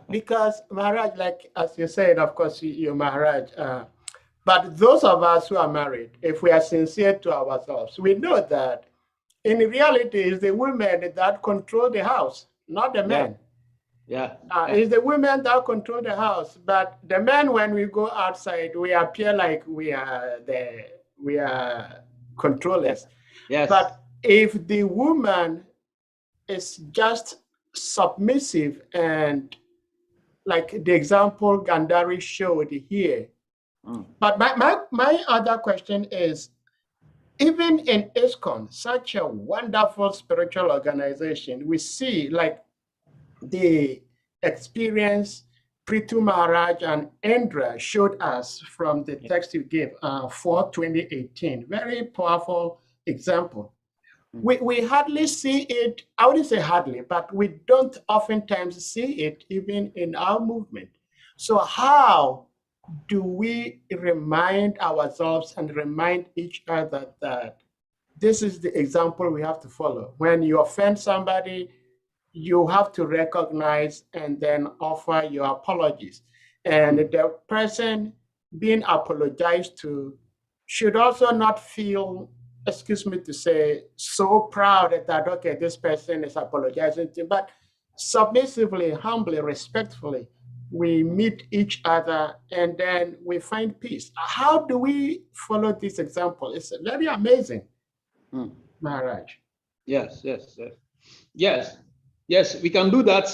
Speaker 2: Because Maharaj, like as you said, of course, you're Maharaj. But those of us who are married, if we are sincere to ourselves, we know that in reality, it's the women that control the house, not the men.
Speaker 3: Yeah.
Speaker 2: It's the women that control the house, but the men, when we go outside, we appear like we are controllers.
Speaker 3: Yes.
Speaker 2: But if the woman is just submissive, and like the example Gandhari showed here. But my other question is, even in ISKCON, such a wonderful spiritual organization, we see like the experience Prithu Maharaj and Indra showed us from the text you gave for 2018. Very powerful example. We hardly see it, I wouldn't say hardly, but we don't oftentimes see it even in our movement. So how do we remind ourselves and remind each other that this is the example we have to follow? When you offend somebody, you have to recognize and then offer your apologies. And the person being apologized to should also not feel, excuse me to say, so proud that, okay, this person is apologizing to, but submissively, humbly, respectfully, we meet each other, and then we find peace. How do we follow this example? It's very amazing, Maharaj.
Speaker 3: Yes. We can do that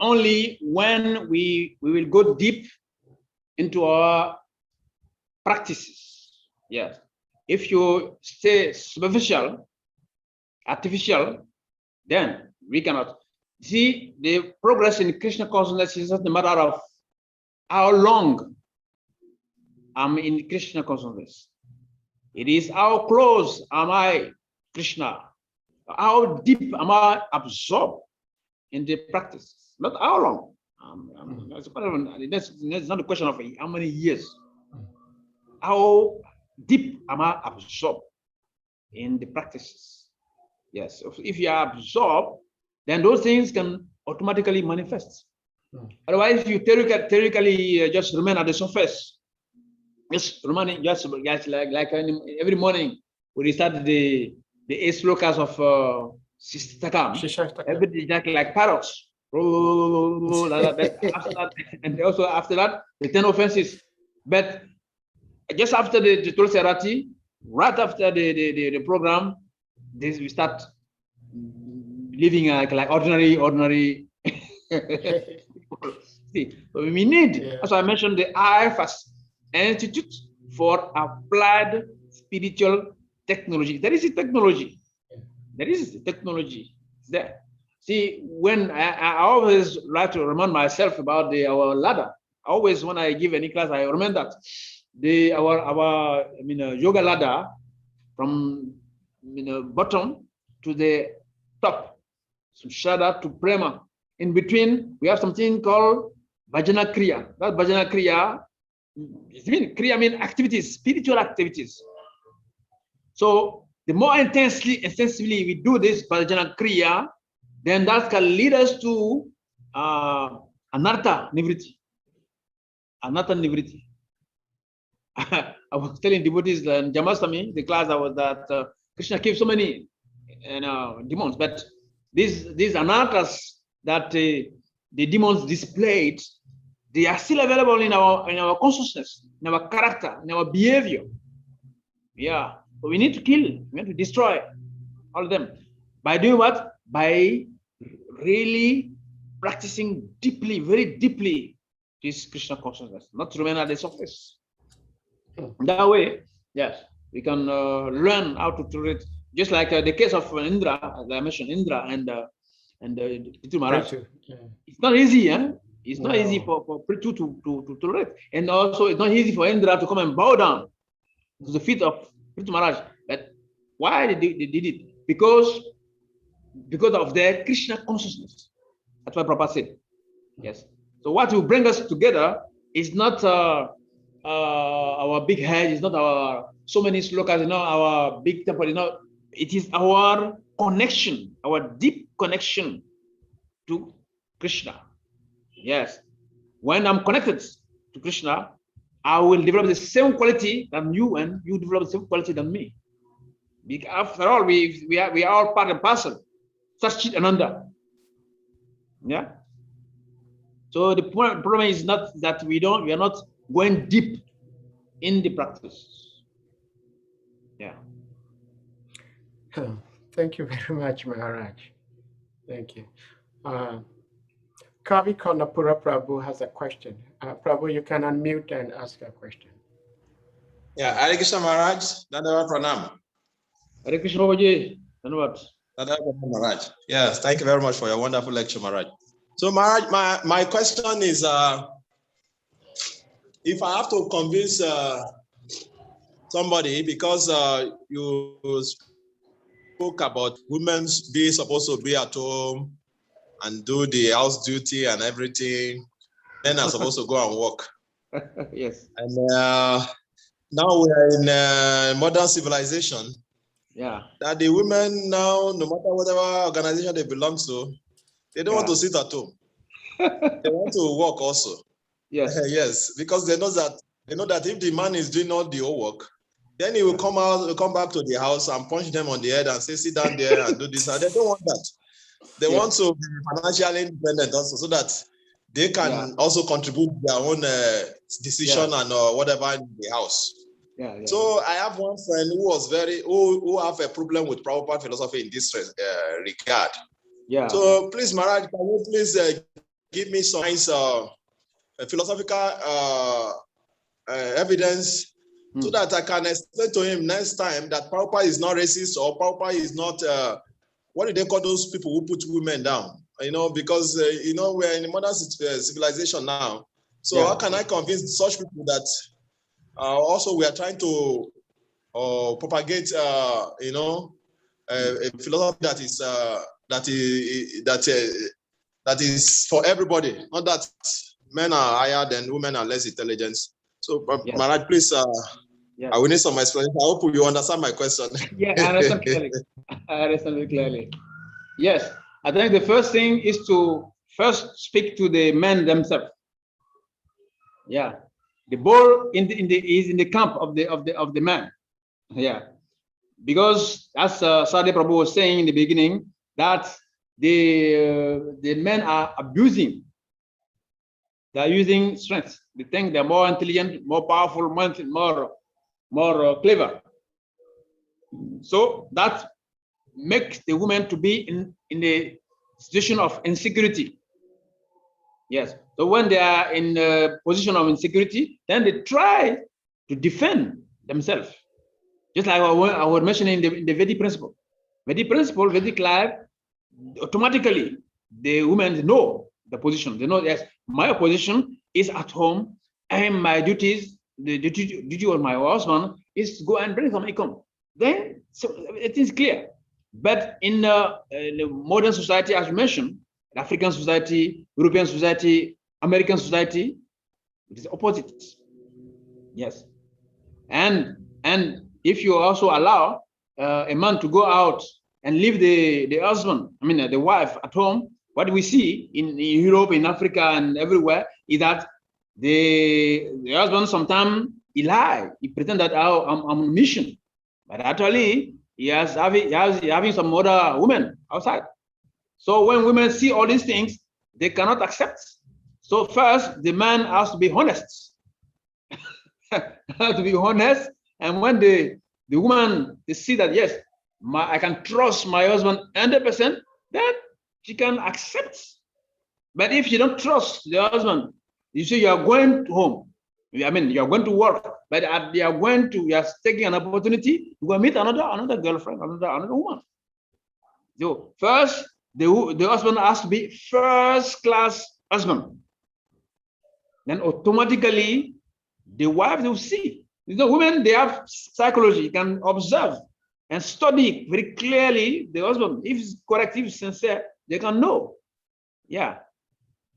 Speaker 3: only when we will go deep into our practices. Yes. If you stay superficial, artificial, then we cannot. See, the progress in Krishna consciousness is not a matter of how long I'm in Krishna consciousness. It is how close am I, Krishna? How deep am I absorbed in the practice? Not how long. That's not a question of how many years. How deep am I absorbed in the practices? Yes. If you are absorbed, then those things can automatically manifest. Otherwise, if you theoretically just remain at the surface, just remaining just like every morning we restart the 8 slokas of Sistakam, every day like parrots. And also after that, the 10 offenses. But just after the Tulsi, right after the program, this we start living like ordinary. See, so we need, as I mentioned, the IFAS Institute for Applied Spiritual Technology. There is a technology. There is a technology there. See, when I always like to remind myself about our ladder. Always when I give any class, I remember that our yoga ladder from bottom to the top, from Shada to Prema. In between, we have something called Bhajana Kriya. That Bhajana Kriya, Kriya means activities, spiritual activities. So the more intensively we do this Bhajana Kriya, then that can lead us to Anartha Nivriti. Anartha Nivriti. I was telling devotees in Jamastami, the class I was that Krishna keeps so many demons, but these anarthas that the demons displayed, they are still available in our consciousness, in our character, in our behavior. Yeah, so we need to kill, we need to destroy all of them. By doing what? By really practicing deeply, very deeply, this Krishna consciousness, not to remain at the surface. That way, yes, we can learn how to tolerate, just like the case of Indra, as I mentioned, Indra and Prithu Maharaj. It's not easy, eh? It's not easy for Prithu to tolerate. And also, it's not easy for Indra to come and bow down to the feet of Prithu Maharaj. But why they did it? Because of their Krishna consciousness. That's what Prabhupada said. Yes. So what will bring us together is not our big head, it's not our so many slokas, our big temple, it is our connection, our deep connection to Krishna. Yes. When I'm connected to Krishna, I will develop the same quality than you, and you develop the same quality than me. Because after all, we are all part and parcel. Such Ananda. Yeah. So the problem is not that we are not going deep in the practice. Yeah.
Speaker 2: Thank you very much, Maharaj. Thank you. Kavi Konapura Prabhu has a question. Prabhu, you can unmute and ask a question.
Speaker 4: Yeah, Hare Krishna Maharaj, Dandava Pranam.
Speaker 3: Hare Krishna Babaji, Dandava.
Speaker 4: Maharaj. Yes, thank you very much for your wonderful lecture, Maharaj. So Maharaj, my question is, if I have to convince somebody, because you spoke about women being supposed to be at home and do the house duty and everything, then are supposed to go and work.
Speaker 3: Yes.
Speaker 4: And now we are in modern civilization.
Speaker 3: Yeah.
Speaker 4: That the women now, no matter whatever organization they belong to, they don't want to sit at home. They want to work also.
Speaker 3: Yes.
Speaker 4: Yes, because they know that if the man is doing all the whole work, then he will come back to the house and punch them on the head and say, sit down there and do this. And they don't want that. They want to be financially independent also, so that they can also contribute their own decision and whatever in the house. So I have one friend who was who have a problem with Prabhupada philosophy in this regard. So please, Maharaj, can you please give me some nice philosophical evidence so that I can explain to him next time that Prabhupada is not racist, or Prabhupada is not, what do they call those people who put women down? Because, we're in a modern civilization now. So how can I convince such people that also we are trying to propagate, a philosophy that is for everybody, not that men are higher than women are less intelligent. So, Maharaj, please, I will need some explanation. I hope you understand my question.
Speaker 5: Yeah, I understand clearly. I understand clearly. Yes, I think the first thing is to first speak to the men themselves. Yeah, the ball is in the camp of the man. Yeah, because as Sade Prabhu was saying in the beginning, that the men are abusing. They are using strength. They think they're more intelligent, more powerful, more clever. So that makes the women to be in a situation of insecurity. Yes. So when they are in a position of insecurity, then they try to defend themselves. Just like I was mentioning in the Vedic principle. Vedic life, automatically the women know the position. They know, yes, my position is at home, and my duties, the duty of my husband is to go and bring some income. Then so it is clear. But in the modern society, as you mentioned, African society, European society, American society, it is opposite. Yes. And if you also allow a man to go out and leave the husband, the wife at home, what we see in Europe, in Africa, and everywhere is that the husband sometimes he lie, he pretend that I'm on a mission, but actually he has having some other women outside. So when women see all these things, they cannot accept. So first, the man has to be honest. Has to be honest, and when the woman they see that yes, I can trust my husband 100%, then she can accept. But if you don't trust the husband, you see you are going home. You are going to work, but you are taking an opportunity to go meet another girlfriend, another woman. So first, the husband has to be first class husband. Then automatically the wife will see. Women, they have psychology, can observe and study very clearly the husband. If it's correct, if it's sincere, they can know. Yeah.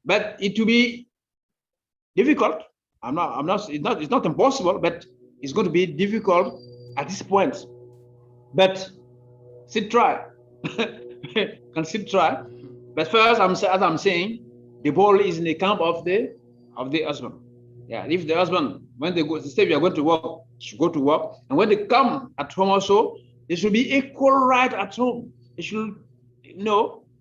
Speaker 5: But it will be difficult. It's not impossible, but it's going to be difficult at this point. But still try. Can still try. But first, as I'm saying, the ball is in the camp of the husband. Yeah. If the husband, when they say we are going to work, should go to work, and when they come at home also, there should be equal right at home. There should,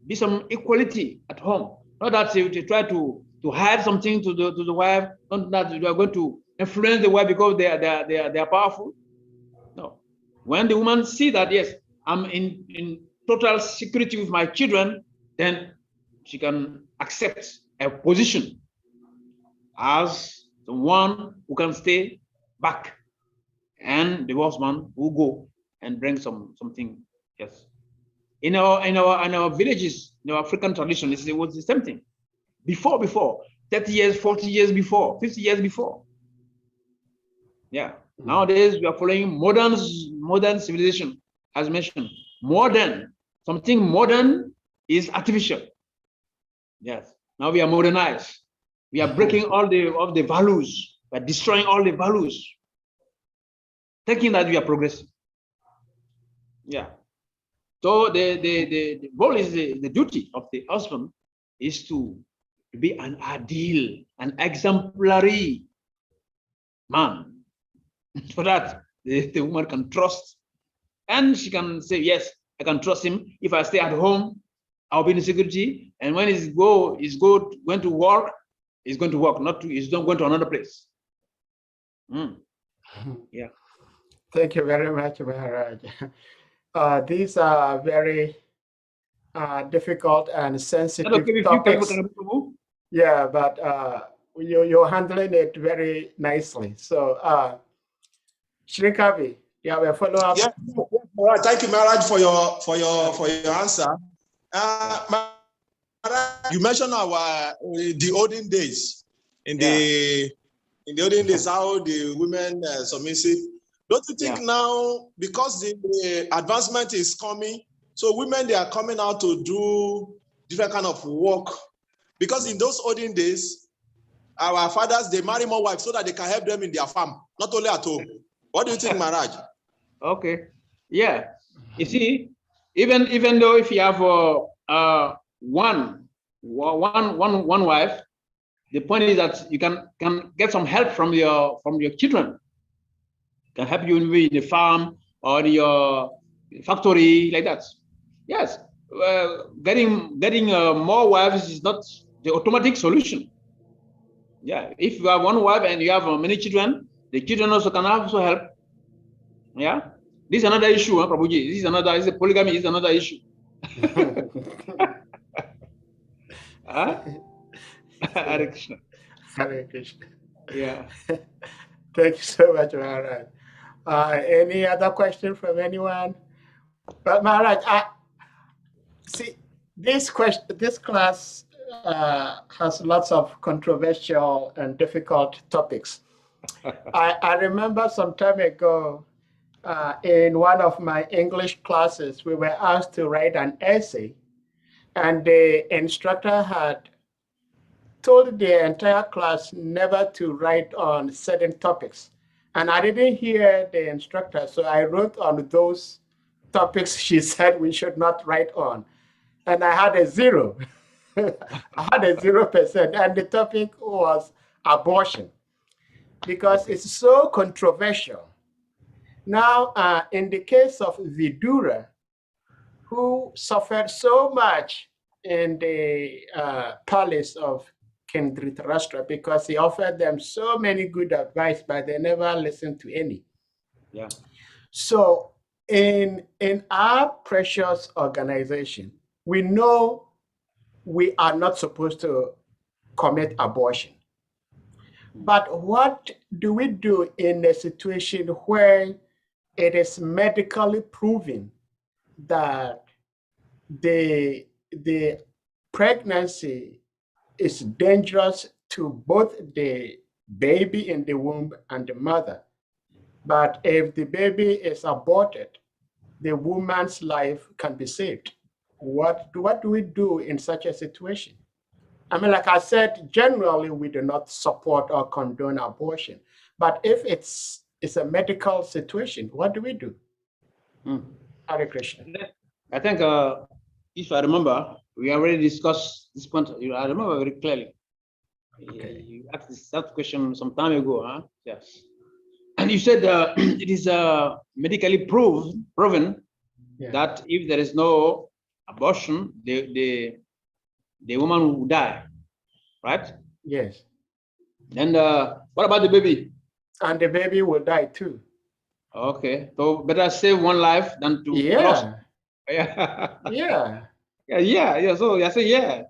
Speaker 5: be some equality at home. Not that you try to hide something to the wife. Not that you are going to influence the wife because they are powerful. No. When the woman see that yes, I'm in total security with my children, then she can accept a position as the one who can stay back, and the husband will go and bring something. Yes. In our villages, in our African tradition, it was the same thing. Before, 30 years, 40 years before, 50 years before. Yeah. Nowadays we are following modern civilization, as mentioned. Something modern is artificial. Yes. Now we are modernized. We are breaking all the values. We are destroying all the values, thinking that we are progressing. Yeah. So the goal is the duty of the husband is to be an ideal, an exemplary man, so that the woman can trust, and she can say, yes, I can trust him. If I stay at home, I'll be in security. And when he's going to work, is going to work, it's not going to another place. Yeah.
Speaker 2: Thank you very much, Maharaj. These are very difficult and sensitive topics. Yeah, but you're handling it very nicely. So, Shri Kavi, you have a follow-up?
Speaker 4: Yeah. All right. Thank you, Maharaj, for your answer. Maharaj, you mentioned the olden days. In the olden days, how the women submissive. Don't you think now, because the advancement is coming, so women, they are coming out to do different kind of work? Because in those olden days, our fathers, they marry more wives so that they can help them in their farm, not only at home. What do you think, Maharaj?
Speaker 5: Okay. Yeah. You see, even though if you have one wife, the point is that you can get some help from your children. Can help you in the farm or your factory, like that. Yes. Getting more wives is not the automatic solution. Yeah. If you have one wife and you have many children, the children also can also help. Yeah. This is another issue, huh, Prabhuji. This is polygamy is another issue. Hare Krishna.
Speaker 2: Hare Krishna.
Speaker 5: Yeah.
Speaker 2: Thank you so much, Maharaj. Any other question from anyone? But Maharaj, see, this class has lots of controversial and difficult topics. I remember some time ago, in one of my English classes, we were asked to write an essay, and the instructor had told the entire class never to write on certain topics. And I didn't hear the instructor, so I wrote on those topics she said we should not write on. And I had a 0. I had a 0%, and the topic was abortion, because it's so controversial. Now, in the case of Vidura, who suffered so much in the palace of King Dhritarashtra, because he offered them so many good advice, but they never listened to any.
Speaker 5: Yeah.
Speaker 2: So in our precious organization, we know we are not supposed to commit abortion. But what do we do in a situation where it is medically proven that the pregnancy is dangerous to both the baby in the womb and the mother? But if the baby is aborted, the woman's life can be saved. What do we do in such a situation? I mean, like I said, generally we do not support or condone abortion. But if it's a medical situation, what do we do? Hare Krishna.
Speaker 5: I think, if I remember, we already discussed this point. I remember very clearly.
Speaker 2: Okay.
Speaker 5: You asked that question some time ago, huh? Yes. And you said it is medically proven that if there is no abortion, the woman will die, right?
Speaker 2: Yes.
Speaker 5: And what about the baby?
Speaker 2: And the baby will die too.
Speaker 5: Okay, so better save one life than to lost. Yeah. Yeah. So I say yeah.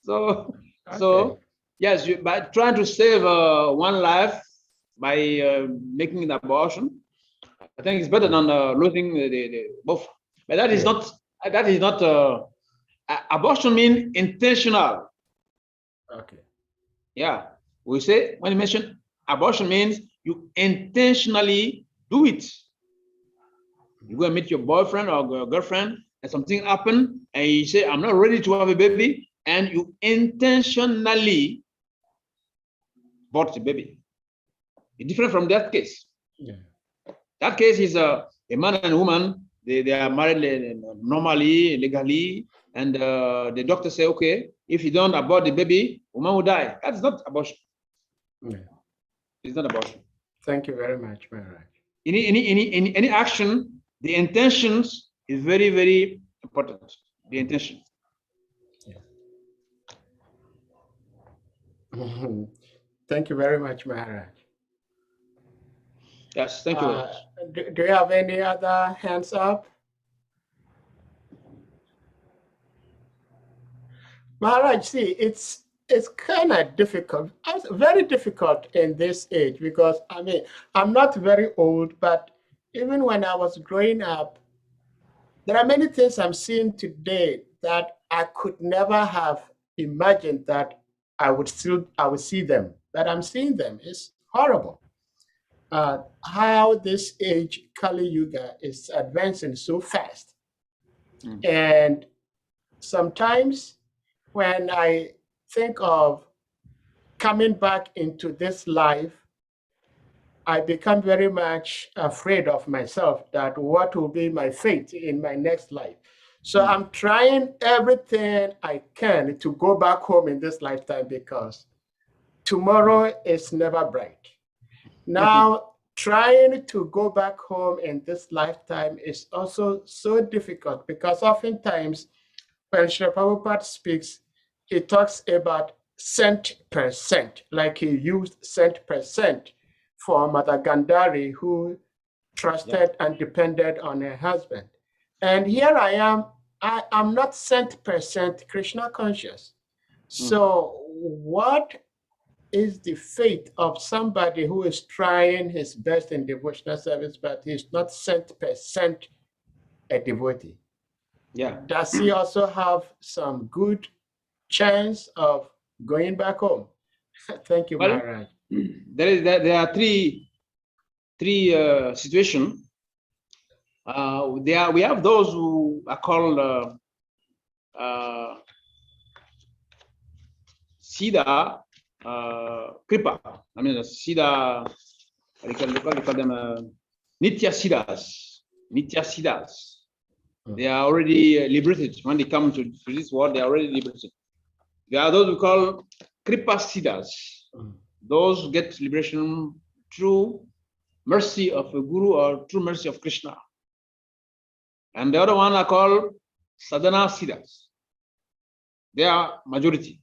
Speaker 5: So yes, by trying to save one life by making an abortion, I think it's better than losing the both. But that is not. Abortion means intentional.
Speaker 2: Okay.
Speaker 5: Yeah, we say when you mention abortion means you intentionally do it. You go and meet your boyfriend or girlfriend, and something happen, and you say, "I'm not ready to have a baby," and you intentionally abort the baby. It's different from that case.
Speaker 2: Yeah.
Speaker 5: That case is a man and a woman. They are married normally, legally, and the doctor say, "Okay, if you don't abort the baby, woman will die." That's not abortion.
Speaker 2: Yeah.
Speaker 5: It's not abortion.
Speaker 2: Thank you very much, Maharaj.
Speaker 5: Any action, the intentions is very, very important. The intention.
Speaker 2: Yeah. Thank you very much, Maharaj.
Speaker 5: Yes, thank you very much.
Speaker 2: Do you have any other hands up? Maharaj, see, it's kind of difficult. It's very difficult in this age because I mean I'm not very old, but even when I was growing up, there are many things I'm seeing today that I could never have imagined that I would see them. But I'm seeing them. It's horrible. How this age Kali Yuga is advancing so fast, and sometimes when I think of coming back into this life, I become very much afraid of myself that what will be my fate in my next life. So I'm trying everything I can to go back home in this lifetime because tomorrow is never bright. Now, trying to go back home in this lifetime is also so difficult because oftentimes when Srila Prabhupada speaks, he talks about cent per cent, like he used cent per cent for Mother Gandhari, who trusted and depended on her husband. And here I am, I'm not cent per cent Krishna conscious. So what is the fate of somebody who is trying his best in devotional service, but he's not cent per cent a devotee?
Speaker 5: Yeah.
Speaker 2: Does he also have some good chance of going back home? Thank you,
Speaker 5: Well,
Speaker 2: Maharaj.
Speaker 5: There are three situations. We have those who are called Siddha Kripa. I mean, Siddha, they call them Nitya Siddhas. Nitya Siddhas. They are already liberated. When they come to this world, they are already liberated. There are those we call Kripa Siddhas. Those who get liberation through mercy of a guru or through mercy of Krishna. And the other one are called Sadhana Siddhas. They are majority.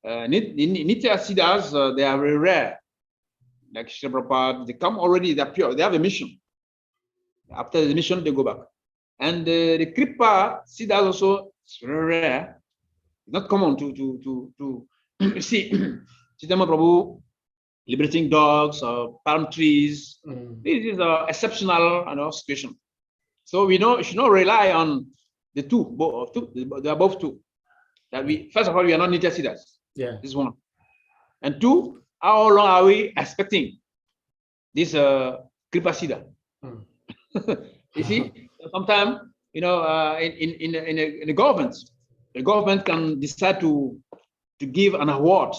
Speaker 5: Nitya Siddhas, they are very rare. Like Srila Prabhupada, they come already, they're pure, they have a mission. After the mission, they go back. And the Kripa Siddhas also is very rare. Not common to see Chaitanya Prabhu liberating dogs or palm trees. This is an exceptional situation. So we should not rely on the two, the above two. That we first of all, we are not Nitya Siddhas.
Speaker 2: Yeah.
Speaker 5: This is one. And two, how long are we expecting this Kripa Siddha? You see, sometimes in the government can decide to give an award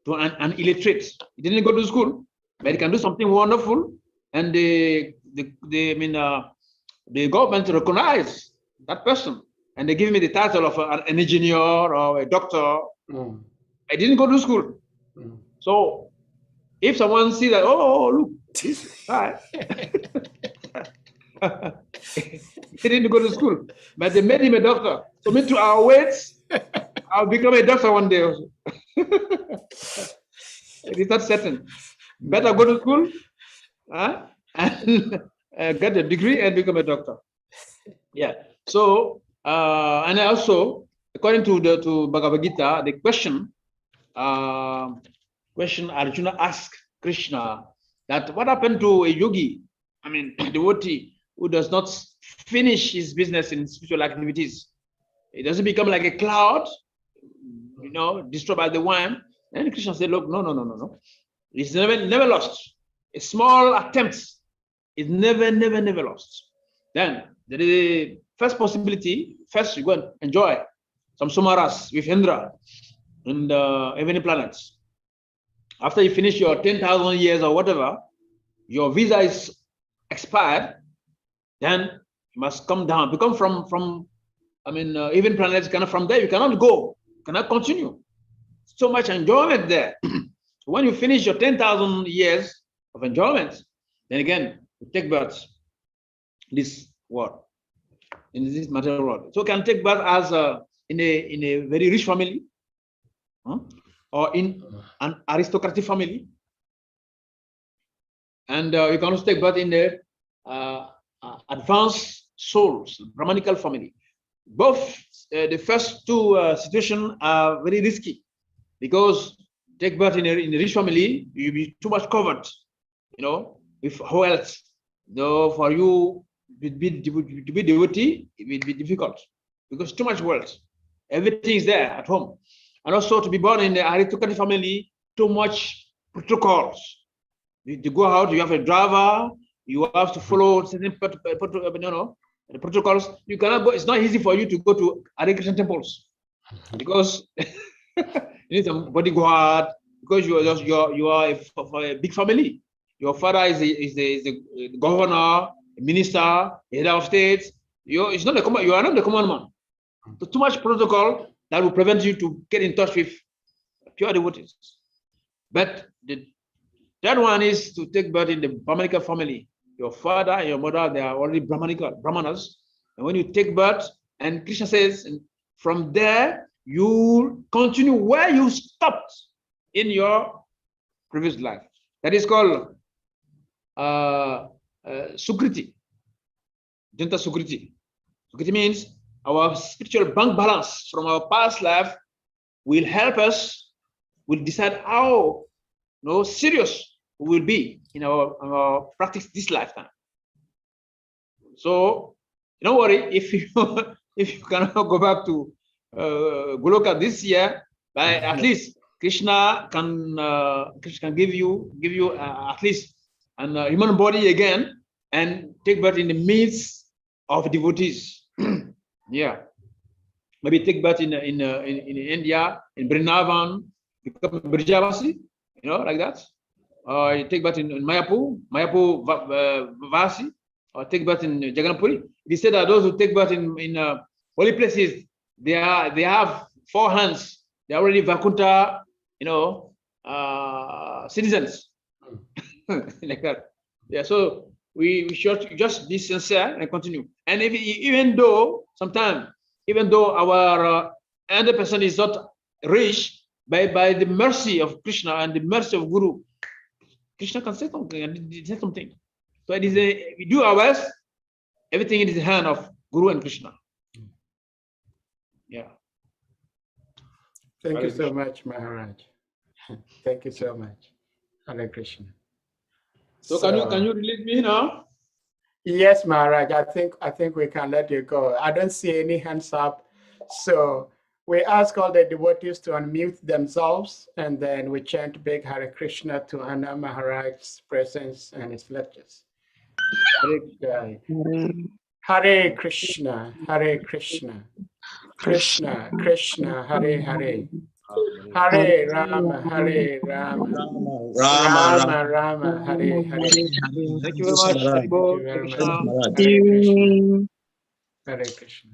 Speaker 5: to an illiterate. He didn't go to school, but he can do something wonderful, and the government recognize that person, and they give me the title of an engineer or a doctor. I didn't go to school, so if someone sees that, oh look, this guy. He didn't go to school, but they made him a doctor. So me too, I'll wait. I'll become a doctor one day also. It is not certain. Better go to school and get a degree and become a doctor. Yeah. So and also according to Bhagavad Gita, the question Arjuna asked Krishna that what happened to a yogi, I mean devotee, who does not finish his business in spiritual activities? It doesn't become like a cloud, destroyed by the wind. And Krishna said, look, no. It's never lost. A small attempt is never lost. Then the first possibility, first you go and enjoy some sumaras with Indra and heavenly planets. After you finish your 10,000 years or whatever, your visa is expired, then you must come down, become from even planets, from there, you cannot go, cannot continue. So much enjoyment there. When you finish your 10,000 years of enjoyment, then again, you take birth this world, in this material world. So you can take birth as in a very rich family, or in an aristocratic family. And you can also take birth in the advanced souls, Brahmanical family. Both the first two situations are very risky, because take birth in a rich family, you'll be too much covered, with wealth. Though for you to be devotee, it will be difficult because too much wealth. Everything is there at home. And also to be born in the aristocratic family, too much protocols. To go out, you have a driver, you have to follow certain the protocols. You cannot go. It's not easy for you to go to Hare Krishna temples because you need some bodyguard, because you are a big family. Your father is the governor, a minister, head of state. You are not the common man. So too much protocol that will prevent you to get in touch with pure devotees. But the third one is to take birth in the Brahmanical family. Your father and your mother, they are already Brahmanas. And when you take birth, and Krishna says, from there, you continue where you stopped in your previous life. That is called Sukriti. Janta Sukriti. Sukriti means our spiritual bank balance from our past life will help us, will decide how serious we will be in our practice this lifetime. So don't worry if you cannot go back to Goloka this year, but at least Krishna can give you at least an human body again and take birth in the midst of devotees. Yeah, maybe take birth in India, in Vrindavan, become Brijavasi, like that. Or you take birth in Mayapur Vasi, or take birth in Jagannath-puri. They say that those who take birth in holy places, they have 4 hands. They are already Vakunta, citizens. Like that. Yeah. So we should just be sincere and continue. And even though our 100% is not rich, by the mercy of Krishna and the mercy of Guru, Krishna can say something and say something. So it is we do our best. Everything is in the hand of Guru and Krishna. Yeah.
Speaker 2: Thank you so much, Maharaj. Thank you so much. Hare Krishna.
Speaker 5: So can you release me now?
Speaker 2: Yes, Maharaj. I think we can let you go. I don't see any hands up. So we ask all the devotees to unmute themselves, and then we chant Big Hare Krishna to honor Maharaj's presence and his lectures. Hare Krishna, Hare Krishna, Krishna Krishna, Hare Hare, Hare Rama, Hare Rama, Rama Rama, Hare Hare.
Speaker 5: Thank you very much.
Speaker 2: Thank you very much. Hare Krishna. Hare Krishna.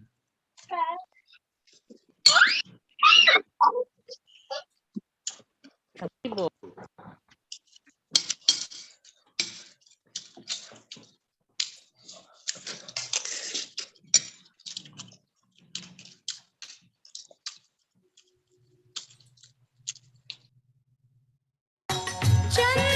Speaker 6: Jai